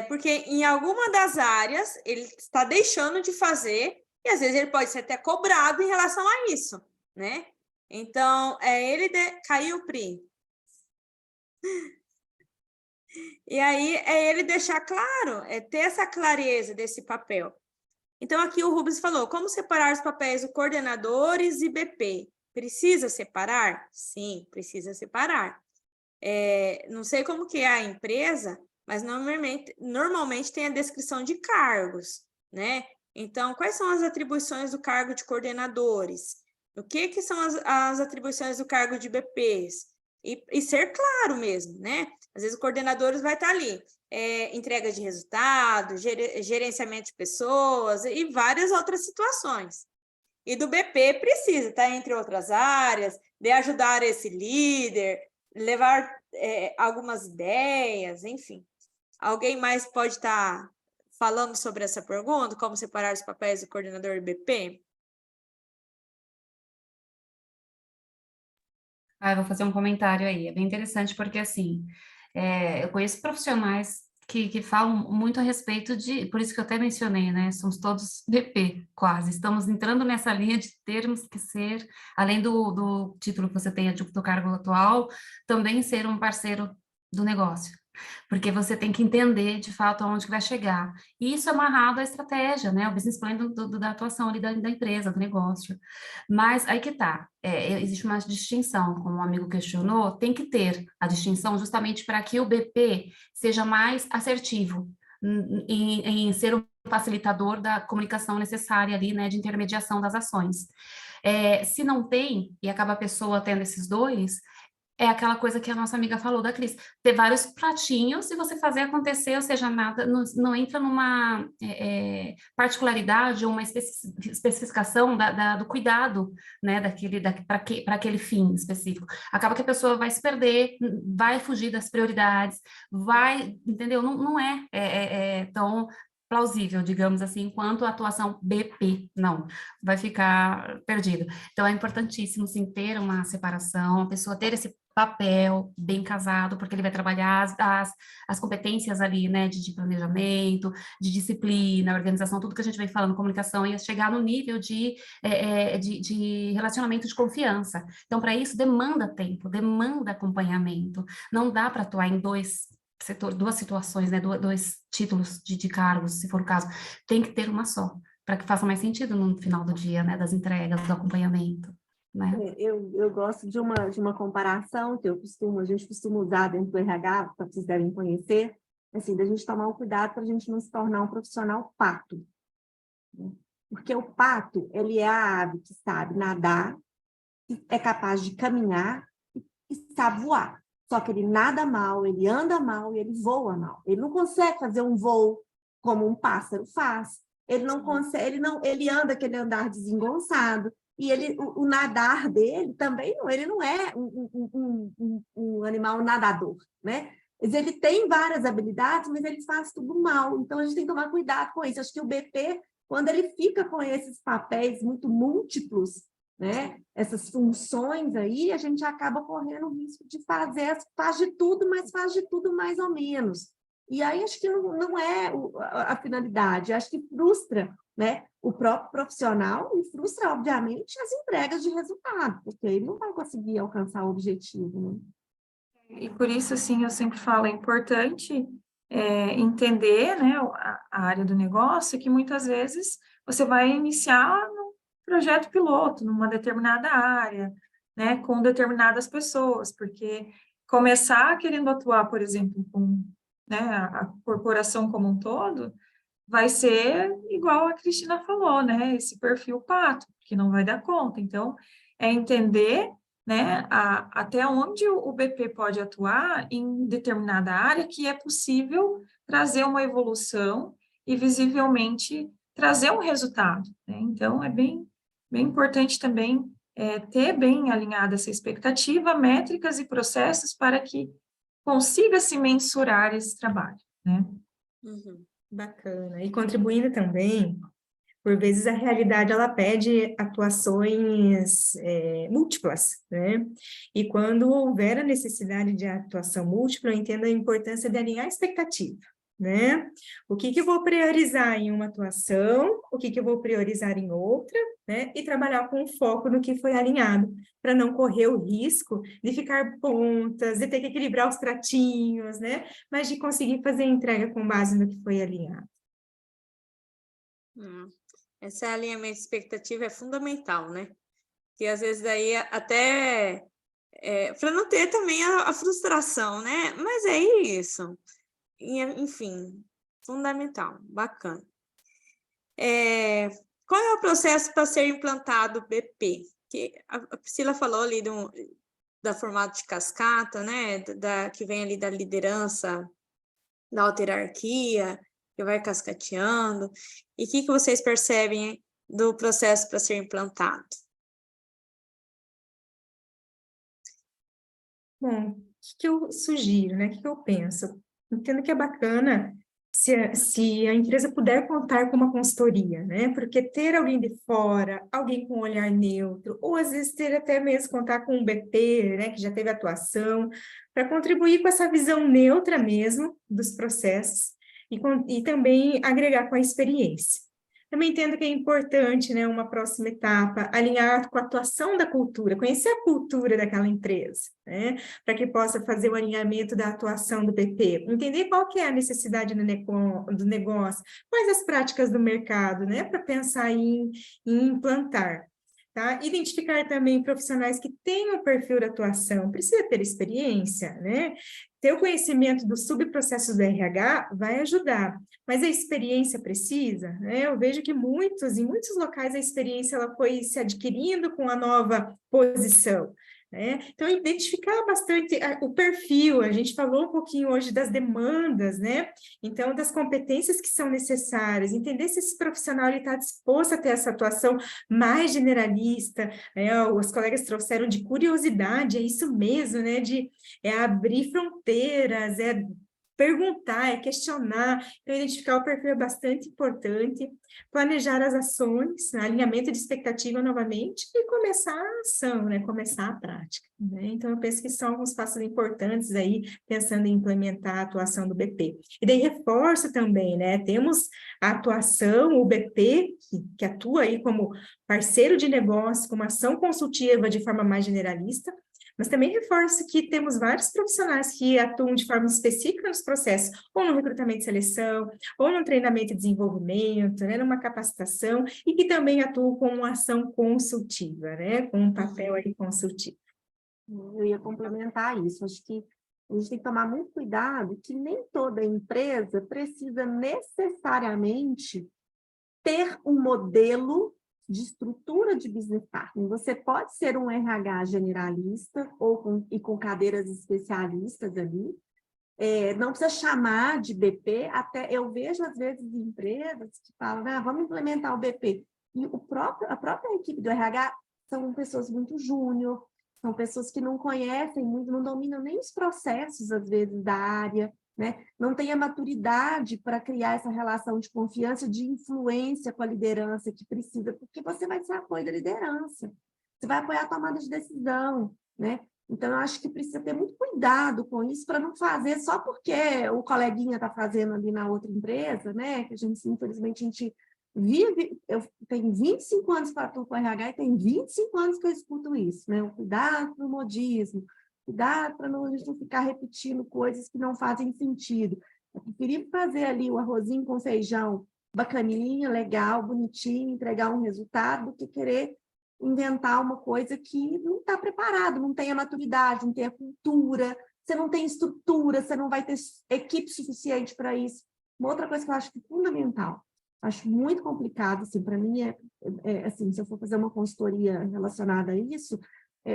Porque em alguma das áreas ele está deixando de fazer, e às vezes ele pode ser até cobrado em relação a isso, né? Então, caiu, Pri. E aí é ele deixar claro, ter essa clareza desse papel. Então, aqui o Rubens falou, como separar os papéis de coordenadores e BP? Precisa separar? Sim, precisa separar. Não sei como que é a empresa, mas normalmente tem a descrição de cargos, né? Então, quais são as atribuições do cargo de coordenadores? O que são as atribuições do cargo de BPs? E ser claro mesmo, né? Às vezes o coordenador vai estar ali, entrega de resultados, gerenciamento de pessoas e várias outras situações. E do BP precisa, tá? Entre outras áreas, de ajudar esse líder, levar algumas ideias, enfim. Alguém mais pode estar falando sobre essa pergunta? Como separar os papéis do coordenador e BP? Eu vou fazer um comentário aí. É bem interessante porque, assim, eu conheço profissionais que falam muito a respeito de... Por isso que eu até mencionei, né? Somos todos BP, quase. Estamos entrando nessa linha de termos que ser, além do título que você tem do cargo atual, também ser um parceiro do negócio. Porque você tem que entender, de fato, aonde que vai chegar. E isso é amarrado à estratégia, né? O business plan da atuação ali da empresa, do negócio. Mas aí que tá, existe uma distinção, como o amigo questionou, tem que ter a distinção justamente para que o BP seja mais assertivo em ser um facilitador da comunicação necessária ali, né, de intermediação das ações. Se não tem, e acaba a pessoa tendo esses dois, é aquela coisa que a nossa amiga falou da Cris, ter vários pratinhos e você fazer acontecer, ou seja, nada, não entra numa particularidade ou uma especificação do cuidado, né, para aquele fim específico. Acaba que a pessoa vai se perder, vai fugir das prioridades, entendeu? Não é tão plausível, digamos assim, quanto a atuação BP, não, vai ficar perdido. Então, é importantíssimo, sim, ter uma separação, a pessoa ter esse papel bem casado, porque ele vai trabalhar as competências ali, né, de planejamento, de disciplina, organização, tudo que a gente vem falando, comunicação, e chegar no nível de relacionamento de confiança. Então, para isso, demanda tempo, demanda acompanhamento. Não dá para atuar em duas situações, né, dois títulos de cargos, se for o caso. Tem que ter uma só, para que faça mais sentido no final do dia, né, das entregas, do acompanhamento. Né? Eu gosto de uma comparação que a gente costuma usar dentro do RH, para vocês devem conhecer, assim, da gente tomar o cuidado para a gente não se tornar um profissional pato. Né? Porque o pato, ele é a ave que sabe nadar, é capaz de caminhar e sabe voar. Só que ele nada mal, ele anda mal e ele voa mal. Ele não consegue fazer um voo como um pássaro faz. Ele não consegue, ele anda aquele andar desengonçado. E o nadar dele também ele não é um animal nadador, né? Ele tem várias habilidades, mas ele faz tudo mal. Então, a gente tem que tomar cuidado com isso. Acho que o BP, quando ele fica com esses papéis muito múltiplos, né? Essas funções aí, a gente acaba correndo o risco de faz de tudo, mas faz de tudo mais ou menos. E aí, acho que não é a finalidade. Acho que frustra, né, o próprio profissional e frustra, obviamente, as entregas de resultado, porque ele não vai conseguir alcançar o objetivo. Né? E por isso, assim, eu sempre falo, é importante entender, né, a área do negócio, que muitas vezes você vai iniciar num projeto piloto, numa determinada área, né, com determinadas pessoas, porque começar querendo atuar, por exemplo, com, né, a corporação como um todo, vai ser igual a Cristina falou, né? Esse perfil pato, que não vai dar conta. Então, é entender, né, até onde o BP pode atuar em determinada área que é possível trazer uma evolução e visivelmente trazer um resultado, né? Então, é bem importante também ter bem alinhada essa expectativa, métricas e processos para que consiga se mensurar esse trabalho, né? Uhum. Bacana. E contribuindo também, por vezes a realidade ela pede atuações múltiplas, né? E quando houver a necessidade de atuação múltipla, eu entendo a importância de alinhar a expectativa, né? O que eu vou priorizar em uma atuação, o que eu vou priorizar em outra, né? E trabalhar com foco no que foi alinhado, para não correr o risco de ficar pontas, de ter que equilibrar os pratinhos, né? Mas de conseguir fazer a entrega com base no que foi alinhado. Esse alinhamento de expectativa é fundamental, né? Que às vezes daí até para não ter também a frustração, né? Mas é isso. Enfim, fundamental, bacana. Qual é o processo para ser implantado o BP? Que a Priscila falou ali da formato de cascata, né? Que vem ali da liderança, da autarquia, que vai cascateando. E o que vocês percebem do processo para ser implantado? Bom, o que eu sugiro, né? O que eu penso? Entendo que é bacana se a empresa puder contar com uma consultoria, né? Porque ter alguém de fora, alguém com um olhar neutro, ou às vezes ter até mesmo contar com um BP, né? Que já teve atuação, para contribuir com essa visão neutra mesmo dos processos e também agregar com a experiência. Também entendo que é importante, né, uma próxima etapa, alinhar com a atuação da cultura, conhecer a cultura daquela empresa, né, para que possa fazer o alinhamento da atuação do BP, entender qual que é a necessidade do negócio, quais as práticas do mercado, né, para pensar em implantar. Tá? Identificar também profissionais que tenham perfil de atuação, precisa ter experiência, né? Ter o conhecimento dos subprocessos do RH vai ajudar, mas a experiência precisa, né? Eu vejo que em muitos locais a experiência ela foi se adquirindo com a nova posição, né? Então, identificar bastante o perfil, a gente falou um pouquinho hoje das demandas, né? Então, das competências que são necessárias, entender se esse profissional está disposto a ter essa atuação mais generalista, os colegas trouxeram de curiosidade, é isso mesmo, né? Abrir fronteiras, perguntar, questionar, então identificar o perfil é bastante importante, planejar as ações, alinhamento de expectativa novamente e começar a ação, né? Começar a prática, né? Então eu penso que são alguns passos importantes aí, pensando em implementar a atuação do BP. E daí reforço também, né? Temos a atuação, o BP, que atua aí como parceiro de negócio, como ação consultiva de forma mais generalista, mas também reforço que temos vários profissionais que atuam de forma específica nos processos, ou no recrutamento e seleção, ou no treinamento e desenvolvimento, né, numa capacitação, e que também atuam com uma ação consultiva, né, com um papel aí consultivo. Eu ia complementar isso, acho que a gente tem que tomar muito cuidado que nem toda empresa precisa necessariamente ter um modelo de estrutura de business partner. Você pode ser um RH generalista e com cadeiras especialistas ali, não precisa chamar de BP, até eu vejo às vezes empresas que falam, vamos implementar o BP, e a própria equipe do RH são pessoas muito júnior, são pessoas que não conhecem muito, não dominam nem os processos, às vezes, da área, né? Não tem a maturidade para criar essa relação de confiança, de influência com a liderança que precisa, porque você vai ser apoio da liderança, você vai apoiar a tomada de decisão, né? Então, eu acho que precisa ter muito cuidado com isso, para não fazer só porque o coleguinha está fazendo ali na outra empresa, né? Que infelizmente, a gente vive... Eu tenho 25 anos para atuar com RH e tem 25 anos que eu escuto isso, né? O cuidado do modismo, cuidado para a gente não ficar repetindo coisas que não fazem sentido. Eu preferi fazer ali o arrozinho com feijão bacaninha, legal, bonitinho, entregar um resultado, do que querer inventar uma coisa que não está preparado, não tem a maturidade, não tem a cultura, você não tem estrutura, você não vai ter equipe suficiente para isso. Uma outra coisa que eu acho que é fundamental, acho muito complicado, assim, para mim assim, se eu for fazer uma consultoria relacionada a isso,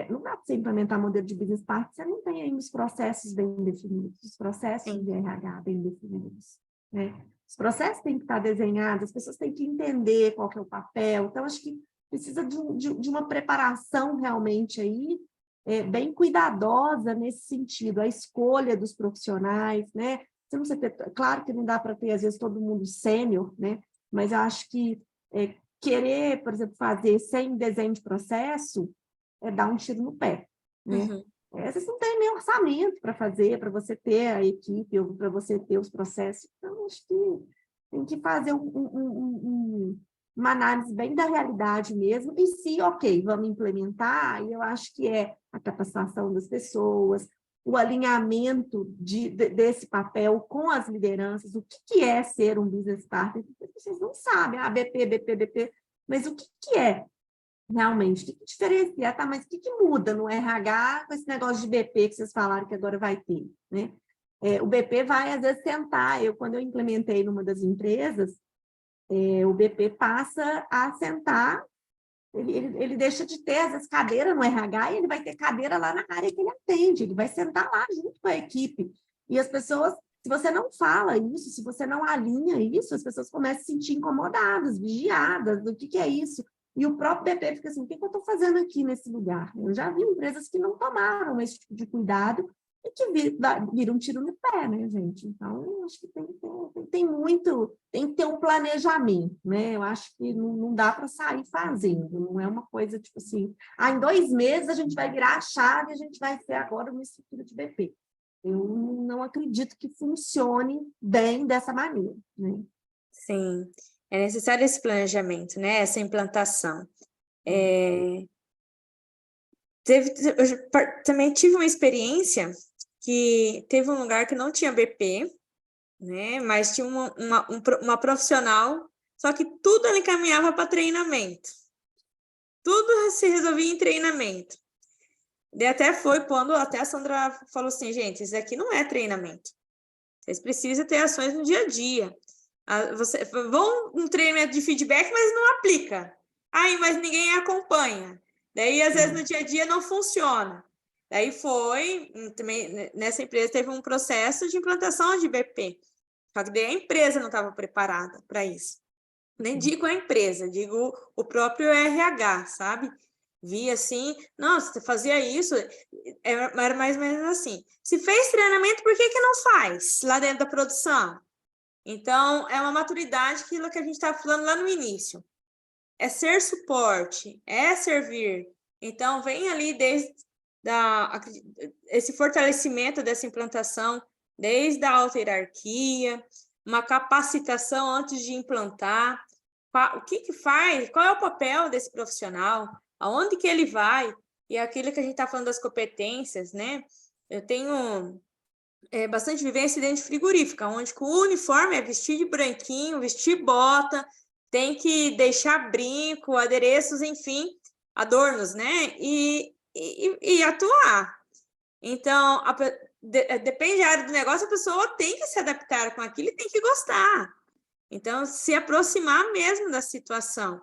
não dá para você implementar modelo de business partner, você não tem ainda os processos bem definidos, os processos de RH bem definidos, né? Os processos têm que estar desenhados, as pessoas têm que entender qual que é o papel, então acho que precisa de uma preparação realmente aí, bem cuidadosa nesse sentido, a escolha dos profissionais, né? Você não precisa ter, claro que não dá para ter, às vezes, todo mundo sênior, né? Mas eu acho que querer, por exemplo, fazer sem desenho de processo dar um tiro no pé, né? Uhum. Vocês não têm nem orçamento para fazer, para você ter a equipe, ou para você ter os processos. Então, acho que tem que fazer uma análise bem da realidade mesmo, e se, ok, vamos implementar, e eu acho que é a capacitação das pessoas, o alinhamento desse papel com as lideranças, o que é ser um business partner, vocês não sabem, BP, mas o que é realmente? O que diferencia? Tá, mas o que muda no RH com esse negócio de BP que vocês falaram que agora vai ter, né? O BP vai, às vezes, sentar. Quando eu implementei numa das empresas, o BP passa a sentar, ele deixa de ter, às vezes, cadeira no RH e ele vai ter cadeira lá na área que ele atende, ele vai sentar lá junto com a equipe. E as pessoas, se você não fala isso, se você não alinha isso, as pessoas começam a se sentir incomodadas, vigiadas, do que é isso? E o próprio BP fica assim, o que eu estou fazendo aqui nesse lugar? Eu já vi empresas que não tomaram esse tipo de cuidado e que viram um tiro no pé, né, gente? Então, eu acho que tem que ter um planejamento, né? Eu acho que não dá para sair fazendo, não é uma coisa tipo assim, em 2 meses a gente vai virar a chave e a gente vai ser agora uma estrutura de BP. Eu não acredito que funcione bem dessa maneira, né? Sim, é necessário esse planejamento, né? Essa implantação. Eu também tive uma experiência que teve um lugar que não tinha BP, né? Mas tinha uma profissional, só que tudo ela encaminhava para treinamento. Tudo se resolvia em treinamento. E até foi quando até a Sandra falou assim, gente, isso aqui não é treinamento. Vocês precisam ter ações no dia a dia. Vão um treinamento de feedback, mas não aplica. Mas ninguém acompanha. Daí, às vezes, no dia a dia não funciona. Daí também nessa empresa teve um processo de implantação de BP. Só que daí a empresa não estava preparada para isso. Nem digo a empresa, digo o próprio RH, sabe? Vi assim, nossa, você fazia isso, era mais ou menos assim. Se fez treinamento, por que não faz lá dentro da produção? Então, é uma maturidade, aquilo que a gente estava falando lá no início. É ser suporte, é servir. Então, vem ali desde esse fortalecimento dessa implantação, desde a alta hierarquia, uma capacitação antes de implantar. O que faz? Qual é o papel desse profissional? Aonde que ele vai? E aquilo que a gente está falando das competências, né? Eu tenho bastante vivência dentro de frigorífica, onde o uniforme é vestir de branquinho, vestir bota, tem que deixar brinco, adereços, enfim, adornos, né? E atuar. Então, depende da área do negócio, a pessoa tem que se adaptar com aquilo e tem que gostar. Então, se aproximar mesmo da situação.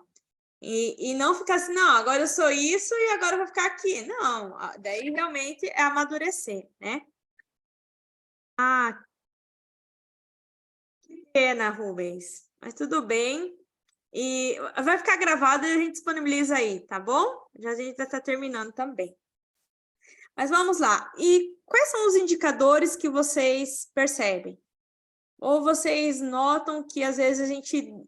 E não ficar assim, não, agora eu sou isso e agora eu vou ficar aqui. Não, daí realmente é amadurecer, né? Que pena, Rubens. Mas tudo bem. E vai ficar gravado e a gente disponibiliza aí, tá bom? Já a gente já está terminando também. Mas vamos lá. E quais são os indicadores que vocês percebem? Ou vocês notam que, às vezes,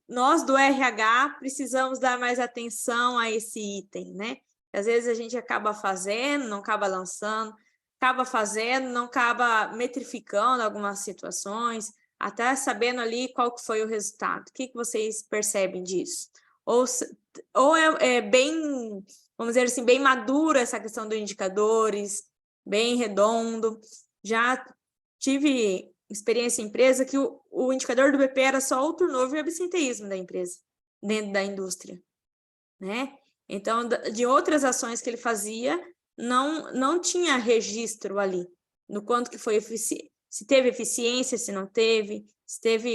nós do RH precisamos dar mais atenção a esse item, né? Às vezes a gente acaba fazendo, não acaba lançando, acaba fazendo, não acaba metrificando algumas situações, até sabendo ali qual que foi o resultado. O que vocês percebem disso? Ou é bem, vamos dizer assim, bem madura essa questão dos indicadores, bem redondo. Já tive experiência em empresa que o indicador do BP era só o turnover e o absenteísmo da empresa, dentro da indústria, né? Então, de outras ações que ele fazia, não tinha registro ali, no quanto que foi se teve eficiência, se não teve,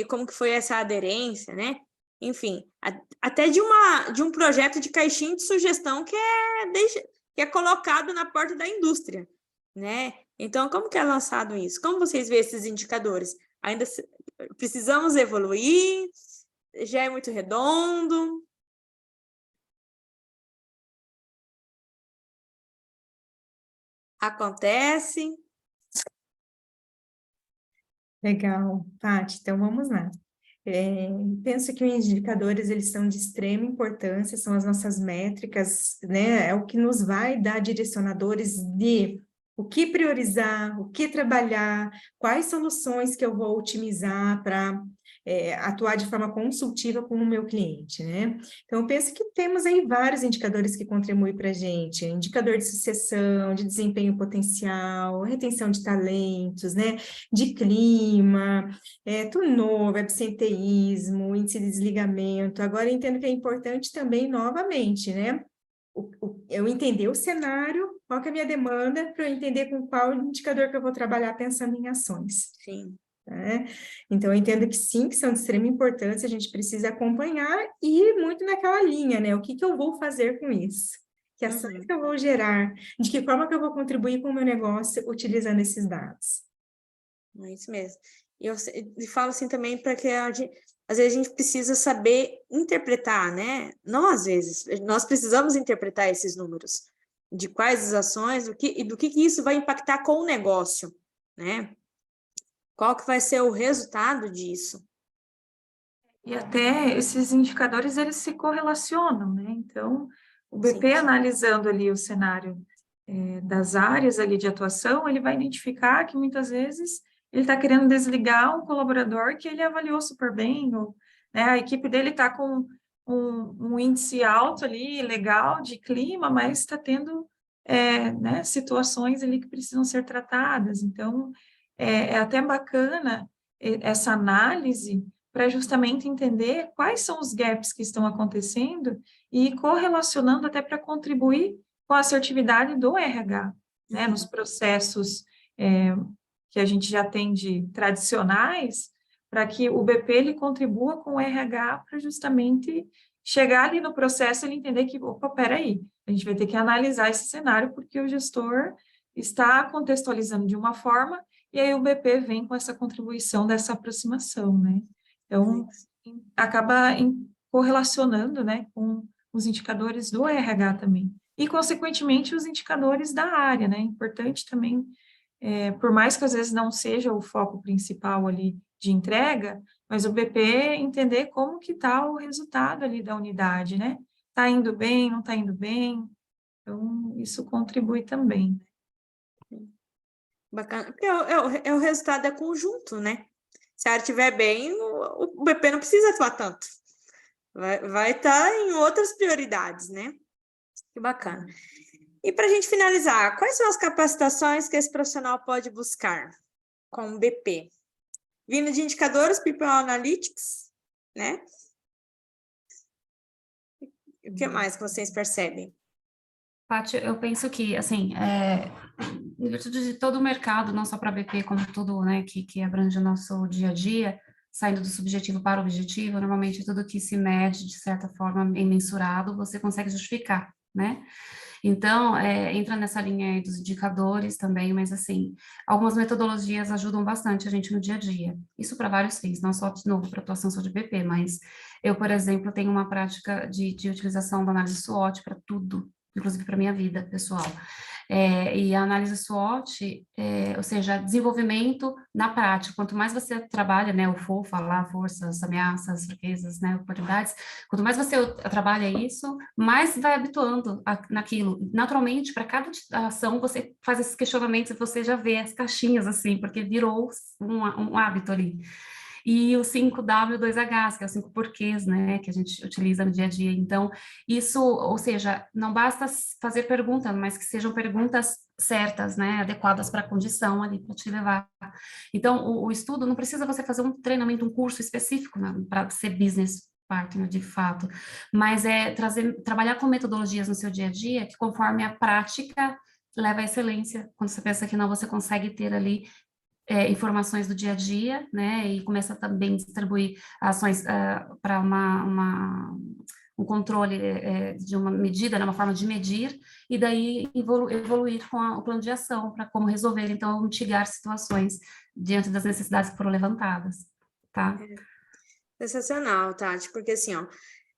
como que foi essa aderência, né? Enfim, até de um projeto de caixinha de sugestão que é colocado na porta da indústria, né? Então, como que é lançado isso? Como vocês veem esses indicadores? Ainda precisamos evoluir? Já é muito redondo? Acontece? Legal, Paty, então vamos lá. Penso que os indicadores, eles são de extrema importância, são as nossas métricas, né? É o que nos vai dar direcionadores de o que priorizar, o que trabalhar, quais soluções que eu vou otimizar para atuar de forma consultiva com o meu cliente, né? Então, eu penso que temos aí vários indicadores que contribuem para a gente, indicador de sucessão, de desempenho potencial, retenção de talentos, né? De clima, turnover, absenteísmo, índice de desligamento. Agora, eu entendo que é importante também, novamente, né? Eu entender o cenário, qual que é a minha demanda, para eu entender com qual indicador que eu vou trabalhar pensando em ações. Sim. Né? Então, eu entendo que sim, que são de extrema importância, a gente precisa acompanhar e ir muito naquela linha, né? O que eu vou fazer com isso? Que ações que eu vou gerar? De que forma que eu vou contribuir com o meu negócio utilizando esses dados? É isso mesmo. E eu falo assim também para que às vezes a gente precisa saber interpretar, né? Não às vezes, nós precisamos interpretar esses números, de quais as ações, do que isso vai impactar com o negócio, né? Qual que vai ser o resultado disso? E até esses indicadores, eles se correlacionam, né? Então, o BP, Sim. analisando ali o cenário das áreas ali de atuação, ele vai identificar que muitas vezes ele está querendo desligar um colaborador que ele avaliou super bem, ou, né, a equipe dele está com um índice alto ali, legal, de clima, mas está tendo né, situações ali que precisam ser tratadas. Então, é até bacana essa análise para justamente entender quais são os gaps que estão acontecendo e ir correlacionando até para contribuir com a assertividade do RH, né, nos processos que a gente já tem de tradicionais, para que o BP ele contribua com o RH para justamente chegar ali no processo e ele entender que, opa, peraí, a gente vai ter que analisar esse cenário porque o gestor está contextualizando de uma forma e aí o BP vem com essa contribuição dessa aproximação, né? Então, acaba correlacionando, né, com os indicadores do RH também. E, consequentemente, os indicadores da área, né? Importante também, por mais que às vezes não seja o foco principal ali de entrega, mas o BP entender como que está o resultado ali da unidade, né? Está indo bem, não está indo bem? Então, isso contribui também. Bacana, porque o resultado é conjunto, né? Se a área estiver bem, o BP não precisa atuar tanto. Vai estar em outras prioridades, né? Que bacana. E para a gente finalizar, quais são as capacitações que esse profissional pode buscar com o BP? Vindo de indicadores, People Analytics, né? O que mais que vocês percebem? Paty, eu penso que, assim, em virtude de todo o mercado, não só para a BP, como tudo, né, que abrange o nosso dia a dia, saindo do subjetivo para o objetivo, normalmente tudo que se mede, de certa forma, em mensurado, você consegue justificar, né? Então, entra nessa linha aí dos indicadores também, mas, assim, algumas metodologias ajudam bastante a gente no dia a dia. Isso para vários fins, não só, de novo, para atuação só de BP, mas eu, por exemplo, tenho uma prática de utilização da análise SWOT para tudo, inclusive para a minha vida pessoal. E a análise SWOT, ou seja, desenvolvimento na prática, quanto mais você trabalha, né, o FOFA lá, forças, ameaças, fraquezas, né, oportunidades, quanto mais você trabalha isso, mais vai habituando naquilo. Naturalmente, para cada ação, você faz esses questionamentos e você já vê as caixinhas, assim, porque virou um hábito ali. E o 5W2H, que é os 5 porquês, né, que a gente utiliza no dia a dia. Então, isso, ou seja, não basta fazer perguntas, mas que sejam perguntas certas, né, adequadas para a condição ali, para te levar. Então, o estudo, não precisa você fazer um treinamento, um curso específico, né, para ser business partner, de fato, mas trabalhar com metodologias no seu dia a dia, que conforme a prática leva à excelência. Quando você pensa que não, você consegue ter ali informações do dia a dia, né, e começa também a distribuir ações para um controle de uma medida, né, uma forma de medir, e daí evoluir com o plano de ação para como resolver, então, mitigar situações diante das necessidades que foram levantadas, tá? Sensacional, Tati, porque assim, ó,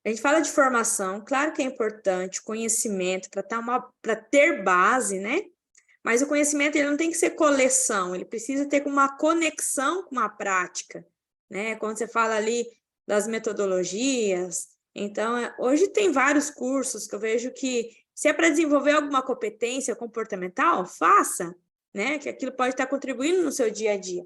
a gente fala de formação, claro que é importante, conhecimento, para ter base, né? Mas o conhecimento ele não tem que ser coleção, ele precisa ter uma conexão com a prática, né? Quando você fala ali das metodologias, então, hoje tem vários cursos que eu vejo que, se é para desenvolver alguma competência comportamental, faça, né? Que aquilo pode estar contribuindo no seu dia a dia.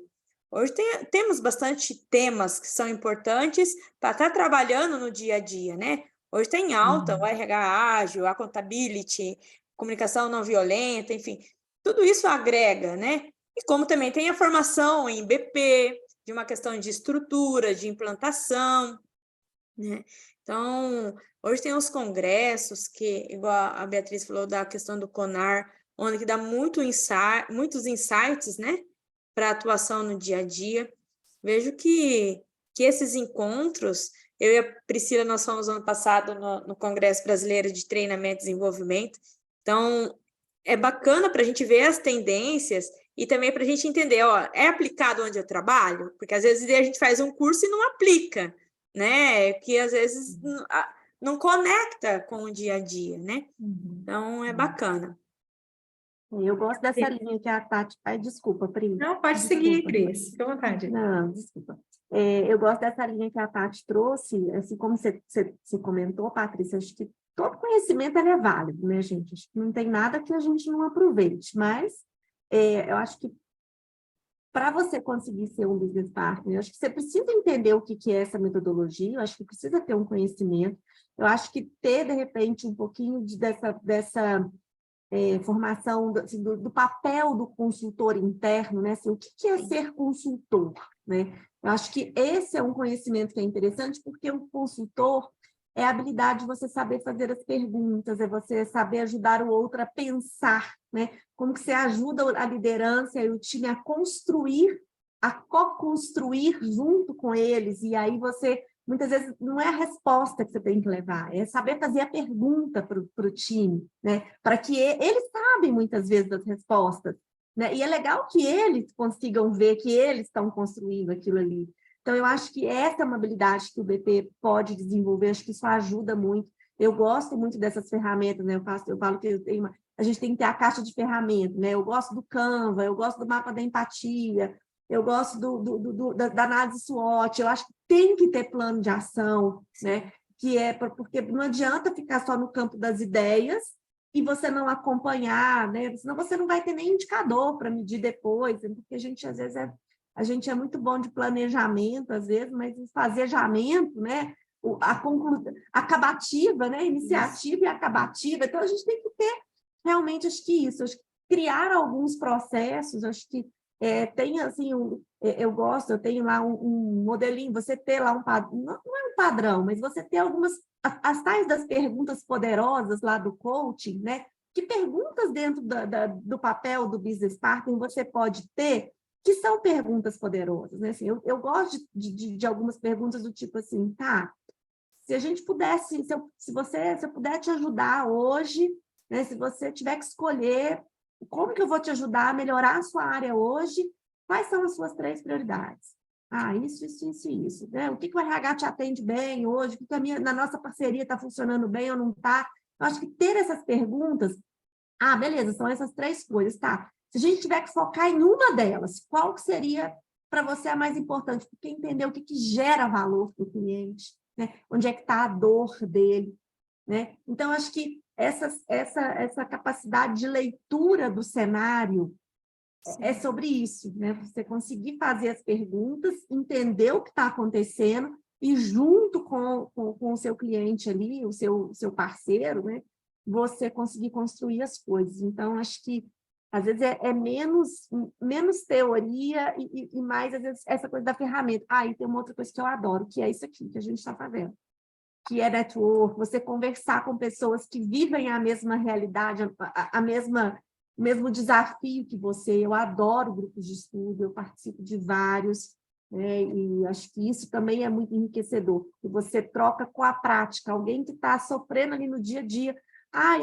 Hoje temos bastante temas que são importantes para estar trabalhando no dia a dia, né? Hoje tem alta o RH ágil, a accountability, comunicação não violenta, enfim, tudo isso agrega, né? E como também tem a formação em BP, de uma questão de estrutura, de implantação, né? Então, hoje tem os congressos, que, igual a Beatriz falou da questão do CONAR, onde que dá muitos insights, né? Para atuação no dia a dia. Vejo que esses encontros, eu e a Priscila, nós fomos ano passado no Congresso Brasileiro de Treinamento e Desenvolvimento, então é bacana para a gente ver as tendências e também para a gente entender, ó, é aplicado onde eu trabalho? Porque às vezes a gente faz um curso e não aplica, né? Que às vezes não conecta com o dia a dia, né? Então é bacana. Eu gosto dessa linha que a Tati... Ai, desculpa, Pri. Não, pode seguir, Cris. Fica à vontade. Não, desculpa. Eu gosto dessa linha que a Tati trouxe, assim como você comentou, Patrícia, acho que todo conhecimento é válido, né, gente? Acho que não tem nada que a gente não aproveite, mas eu acho que para você conseguir ser um business partner, eu acho que você precisa entender o que é essa metodologia, eu acho que precisa ter um conhecimento, eu acho que ter, de repente, um pouquinho dessa formação assim, do papel do consultor interno, né? Assim, o que é ser consultor, né? Eu acho que esse é um conhecimento que é interessante, porque o consultor é a habilidade de você saber fazer as perguntas, é você saber ajudar o outro a pensar, né? Como que você ajuda a liderança e o time a construir, a co-construir junto com eles, e aí você... Muitas vezes não é a resposta que você tem que levar, é saber fazer a pergunta para o time, né? Para que eles sabem muitas vezes das respostas, né? E é legal que eles consigam ver que eles estão construindo aquilo ali. Então, eu acho que essa é uma habilidade que o BP pode desenvolver, acho que isso ajuda muito. Eu gosto muito dessas ferramentas, né? Eu falo que a gente tem que ter a caixa de ferramentas, né? Eu gosto do Canva, eu gosto do mapa da empatia, eu gosto da análise SWOT, eu acho que tem que ter plano de ação, né? Que porque não adianta ficar só no campo das ideias e você não acompanhar, né? Senão você não vai ter nem indicador para medir depois, porque a gente, às vezes, a gente é muito bom de planejamento, às vezes, mas o fazejamento, né? A acabativa, né? Iniciativa e acabativa. Então, a gente tem que ter realmente, acho que isso, acho que criar alguns processos, acho que tem assim, eu tenho lá um modelinho, você ter lá um padrão, não é um padrão, mas você ter algumas, as tais das perguntas poderosas lá do coaching, né? Que perguntas dentro do papel do business partner você pode ter, que são perguntas poderosas, né? Assim, eu gosto de algumas perguntas do tipo assim, tá, se a gente pudesse, se eu puder te ajudar hoje, né? Se você tiver que escolher como que eu vou te ajudar a melhorar a sua área hoje? Quais são as suas 3 prioridades? Ah, isso, né? O que o RH te atende bem hoje? O que na nossa parceria está funcionando bem ou não está? Eu acho que ter essas perguntas... Ah, beleza, são essas 3 coisas, tá? Se a gente tiver que focar em uma delas, qual que seria para você a mais importante? Porque entender o que gera valor para o cliente, né? Onde é que está a dor dele, né? Então, acho que essa capacidade de leitura do cenário é sobre isso, né? Você conseguir fazer as perguntas, entender o que está acontecendo e junto com o seu cliente ali, o seu parceiro, né? Você conseguir construir as coisas. Então, acho que às vezes é menos teoria e mais, às vezes, essa coisa da ferramenta. E tem uma outra coisa que eu adoro, que é isso aqui que a gente está fazendo, que é network, você conversar com pessoas que vivem a mesma realidade, a mesma mesmo desafio que você. Eu adoro grupos de estudo, eu participo de vários, né? E acho que isso também é muito enriquecedor, que você troca com a prática, alguém que está sofrendo ali no dia a dia.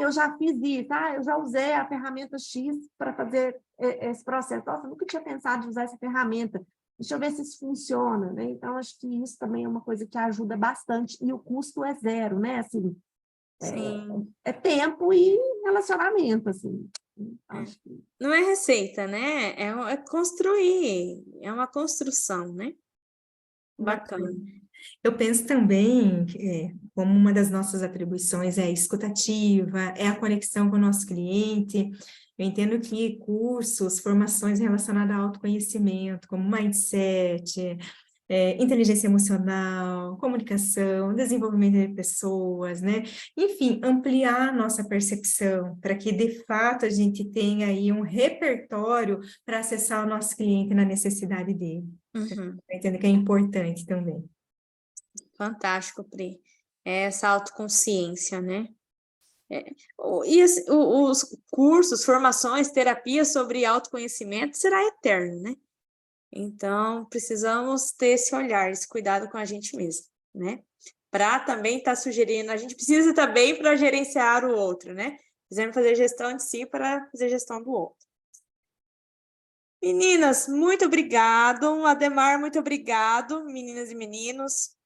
Eu já fiz isso, eu já usei a ferramenta X para fazer esse processo. Nossa, eu nunca tinha pensado em usar essa ferramenta. Deixa eu ver se isso funciona, né? Então, acho que isso também é uma coisa que ajuda bastante, e o custo é zero, né? Assim, Sim. é tempo e relacionamento, assim. Acho que... Não é receita, né? É construir, é uma construção, né? Bacana. Eu penso também, como uma das nossas atribuições é a escutativa, é a conexão com o nosso cliente. Eu entendo que cursos, formações relacionadas ao autoconhecimento, como mindset, inteligência emocional, comunicação, desenvolvimento de pessoas, né? Enfim, ampliar a nossa percepção, para que, de fato, a gente tenha aí um repertório para acessar o nosso cliente na necessidade dele. Uhum. Eu entendo que é importante também. Fantástico, Pri. Essa autoconsciência, né? Os cursos, formações, terapias sobre autoconhecimento será eterno, né? Então, precisamos ter esse olhar, esse cuidado com a gente mesmo, né? Para também estar sugerindo, a gente precisa também para gerenciar o outro, né? Precisamos fazer gestão de si para fazer gestão do outro. Meninas, muito obrigado. Ademar, muito obrigado, meninas e meninos,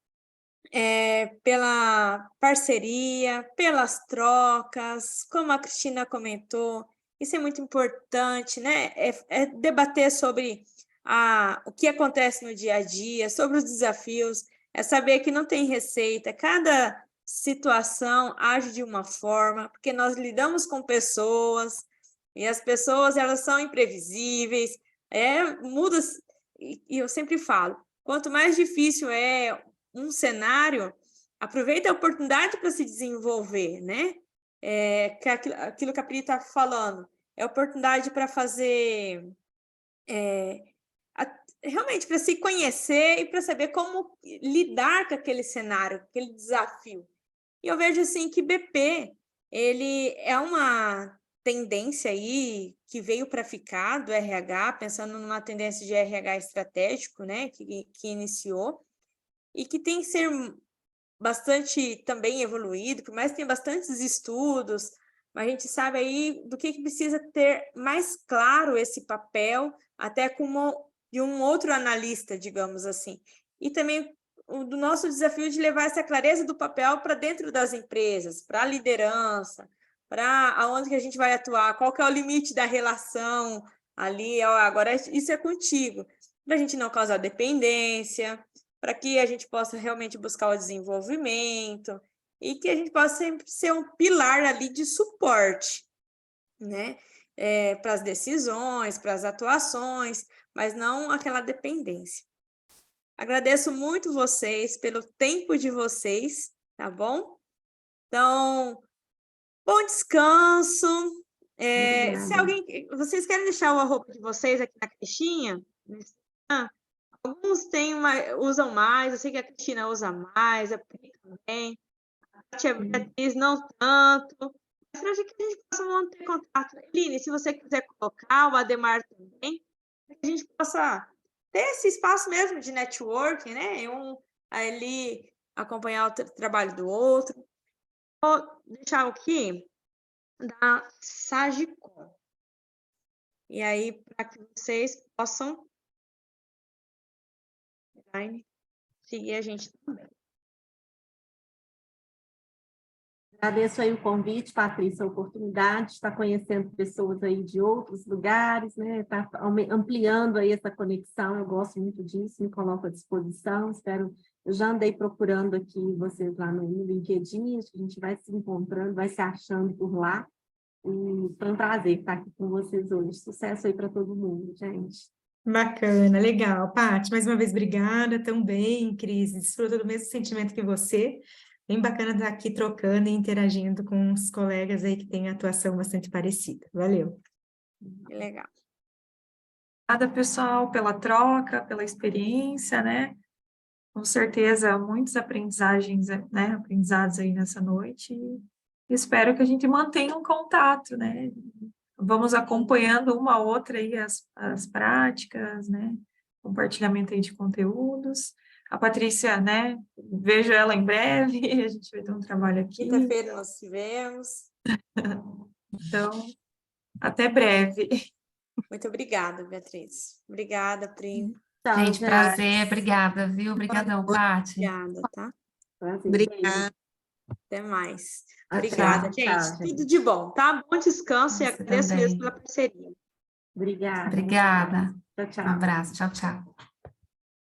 pela parceria, pelas trocas, como a Cristina comentou, isso é muito importante, né? É debater sobre o que acontece no dia a dia, sobre os desafios, é saber que não tem receita, cada situação age de uma forma, porque nós lidamos com pessoas, e as pessoas, elas são imprevisíveis, muda, e eu sempre falo, quanto mais difícil é um cenário, aproveita a oportunidade para se desenvolver, né? Que aquilo que a Pri está falando, é oportunidade para fazer, realmente para se conhecer e para saber como lidar com aquele cenário, aquele desafio. E eu vejo assim que BP, ele é uma tendência aí que veio para ficar do RH, pensando numa tendência de RH estratégico, né, que iniciou, e que tem que ser bastante também evoluído, por mais que tenha bastantes estudos, mas a gente sabe aí do que precisa ter mais claro esse papel, até como de um outro analista, digamos assim. E também do nosso desafio de levar essa clareza do papel para dentro das empresas, para a liderança, para aonde que a gente vai atuar, qual que é o limite da relação ali, agora isso é contigo, para a gente não causar dependência, para que a gente possa realmente buscar o desenvolvimento e que a gente possa sempre ser um pilar ali de suporte, né? Para as decisões, para as atuações, mas não aquela dependência. Agradeço muito vocês pelo tempo de vocês, tá bom? Então, bom descanso. Se vocês querem deixar o arroba de vocês aqui na caixinha, alguns usam mais, eu sei que a Cristina usa mais, a Pri também, a Tia Beatriz não tanto, mas para que a gente possa manter contato. Eline, se você quiser colocar, o Ademar também, para que a gente possa ter esse espaço mesmo de networking, né? Um ali acompanhar o trabalho do outro. Vou deixar aqui da Sagicom. E aí, para que vocês possam seguir a gente também. Agradeço aí o convite, Patrícia, a oportunidade de estar conhecendo pessoas aí de outros lugares, né? Está ampliando aí essa conexão, eu gosto muito disso, me coloco à disposição, eu já andei procurando aqui vocês lá no LinkedIn, acho que a gente vai se encontrando, vai se achando por lá, e foi um prazer estar aqui com vocês hoje. Sucesso aí para todo mundo, gente. Bacana, legal. Paty, mais uma vez, obrigada também, Cris, desfruto do mesmo sentimento que você. Bem bacana estar aqui trocando e interagindo com os colegas aí que têm atuação bastante parecida. Valeu. Que legal. Obrigada, pessoal, pela troca, pela experiência, né? Com certeza, muitas aprendizagens, né? Aprendizados aí nessa noite. E espero que a gente mantenha um contato, né? vamos acompanhando uma a outra aí as práticas, né? Compartilhamento aí de conteúdos. A Patrícia, né? Vejo ela em breve, a gente vai ter um trabalho aqui. Quinta-feira nós tivemos. Então, até breve. Muito obrigada, Beatriz. Obrigada, Pri. Tchau, Gente, prazer, obrigada, viu? Obrigadão, Paty. Obrigada, tá? Prazer, Obrigada. Até mais. Tchau, Obrigada, tchau, gente. gente. Tudo de bom, tá? Bom descanso e Você agradeço mesmo também. pela parceria. Obrigada. Obrigada. Tchau, tchau. Um abraço. Tchau, tchau.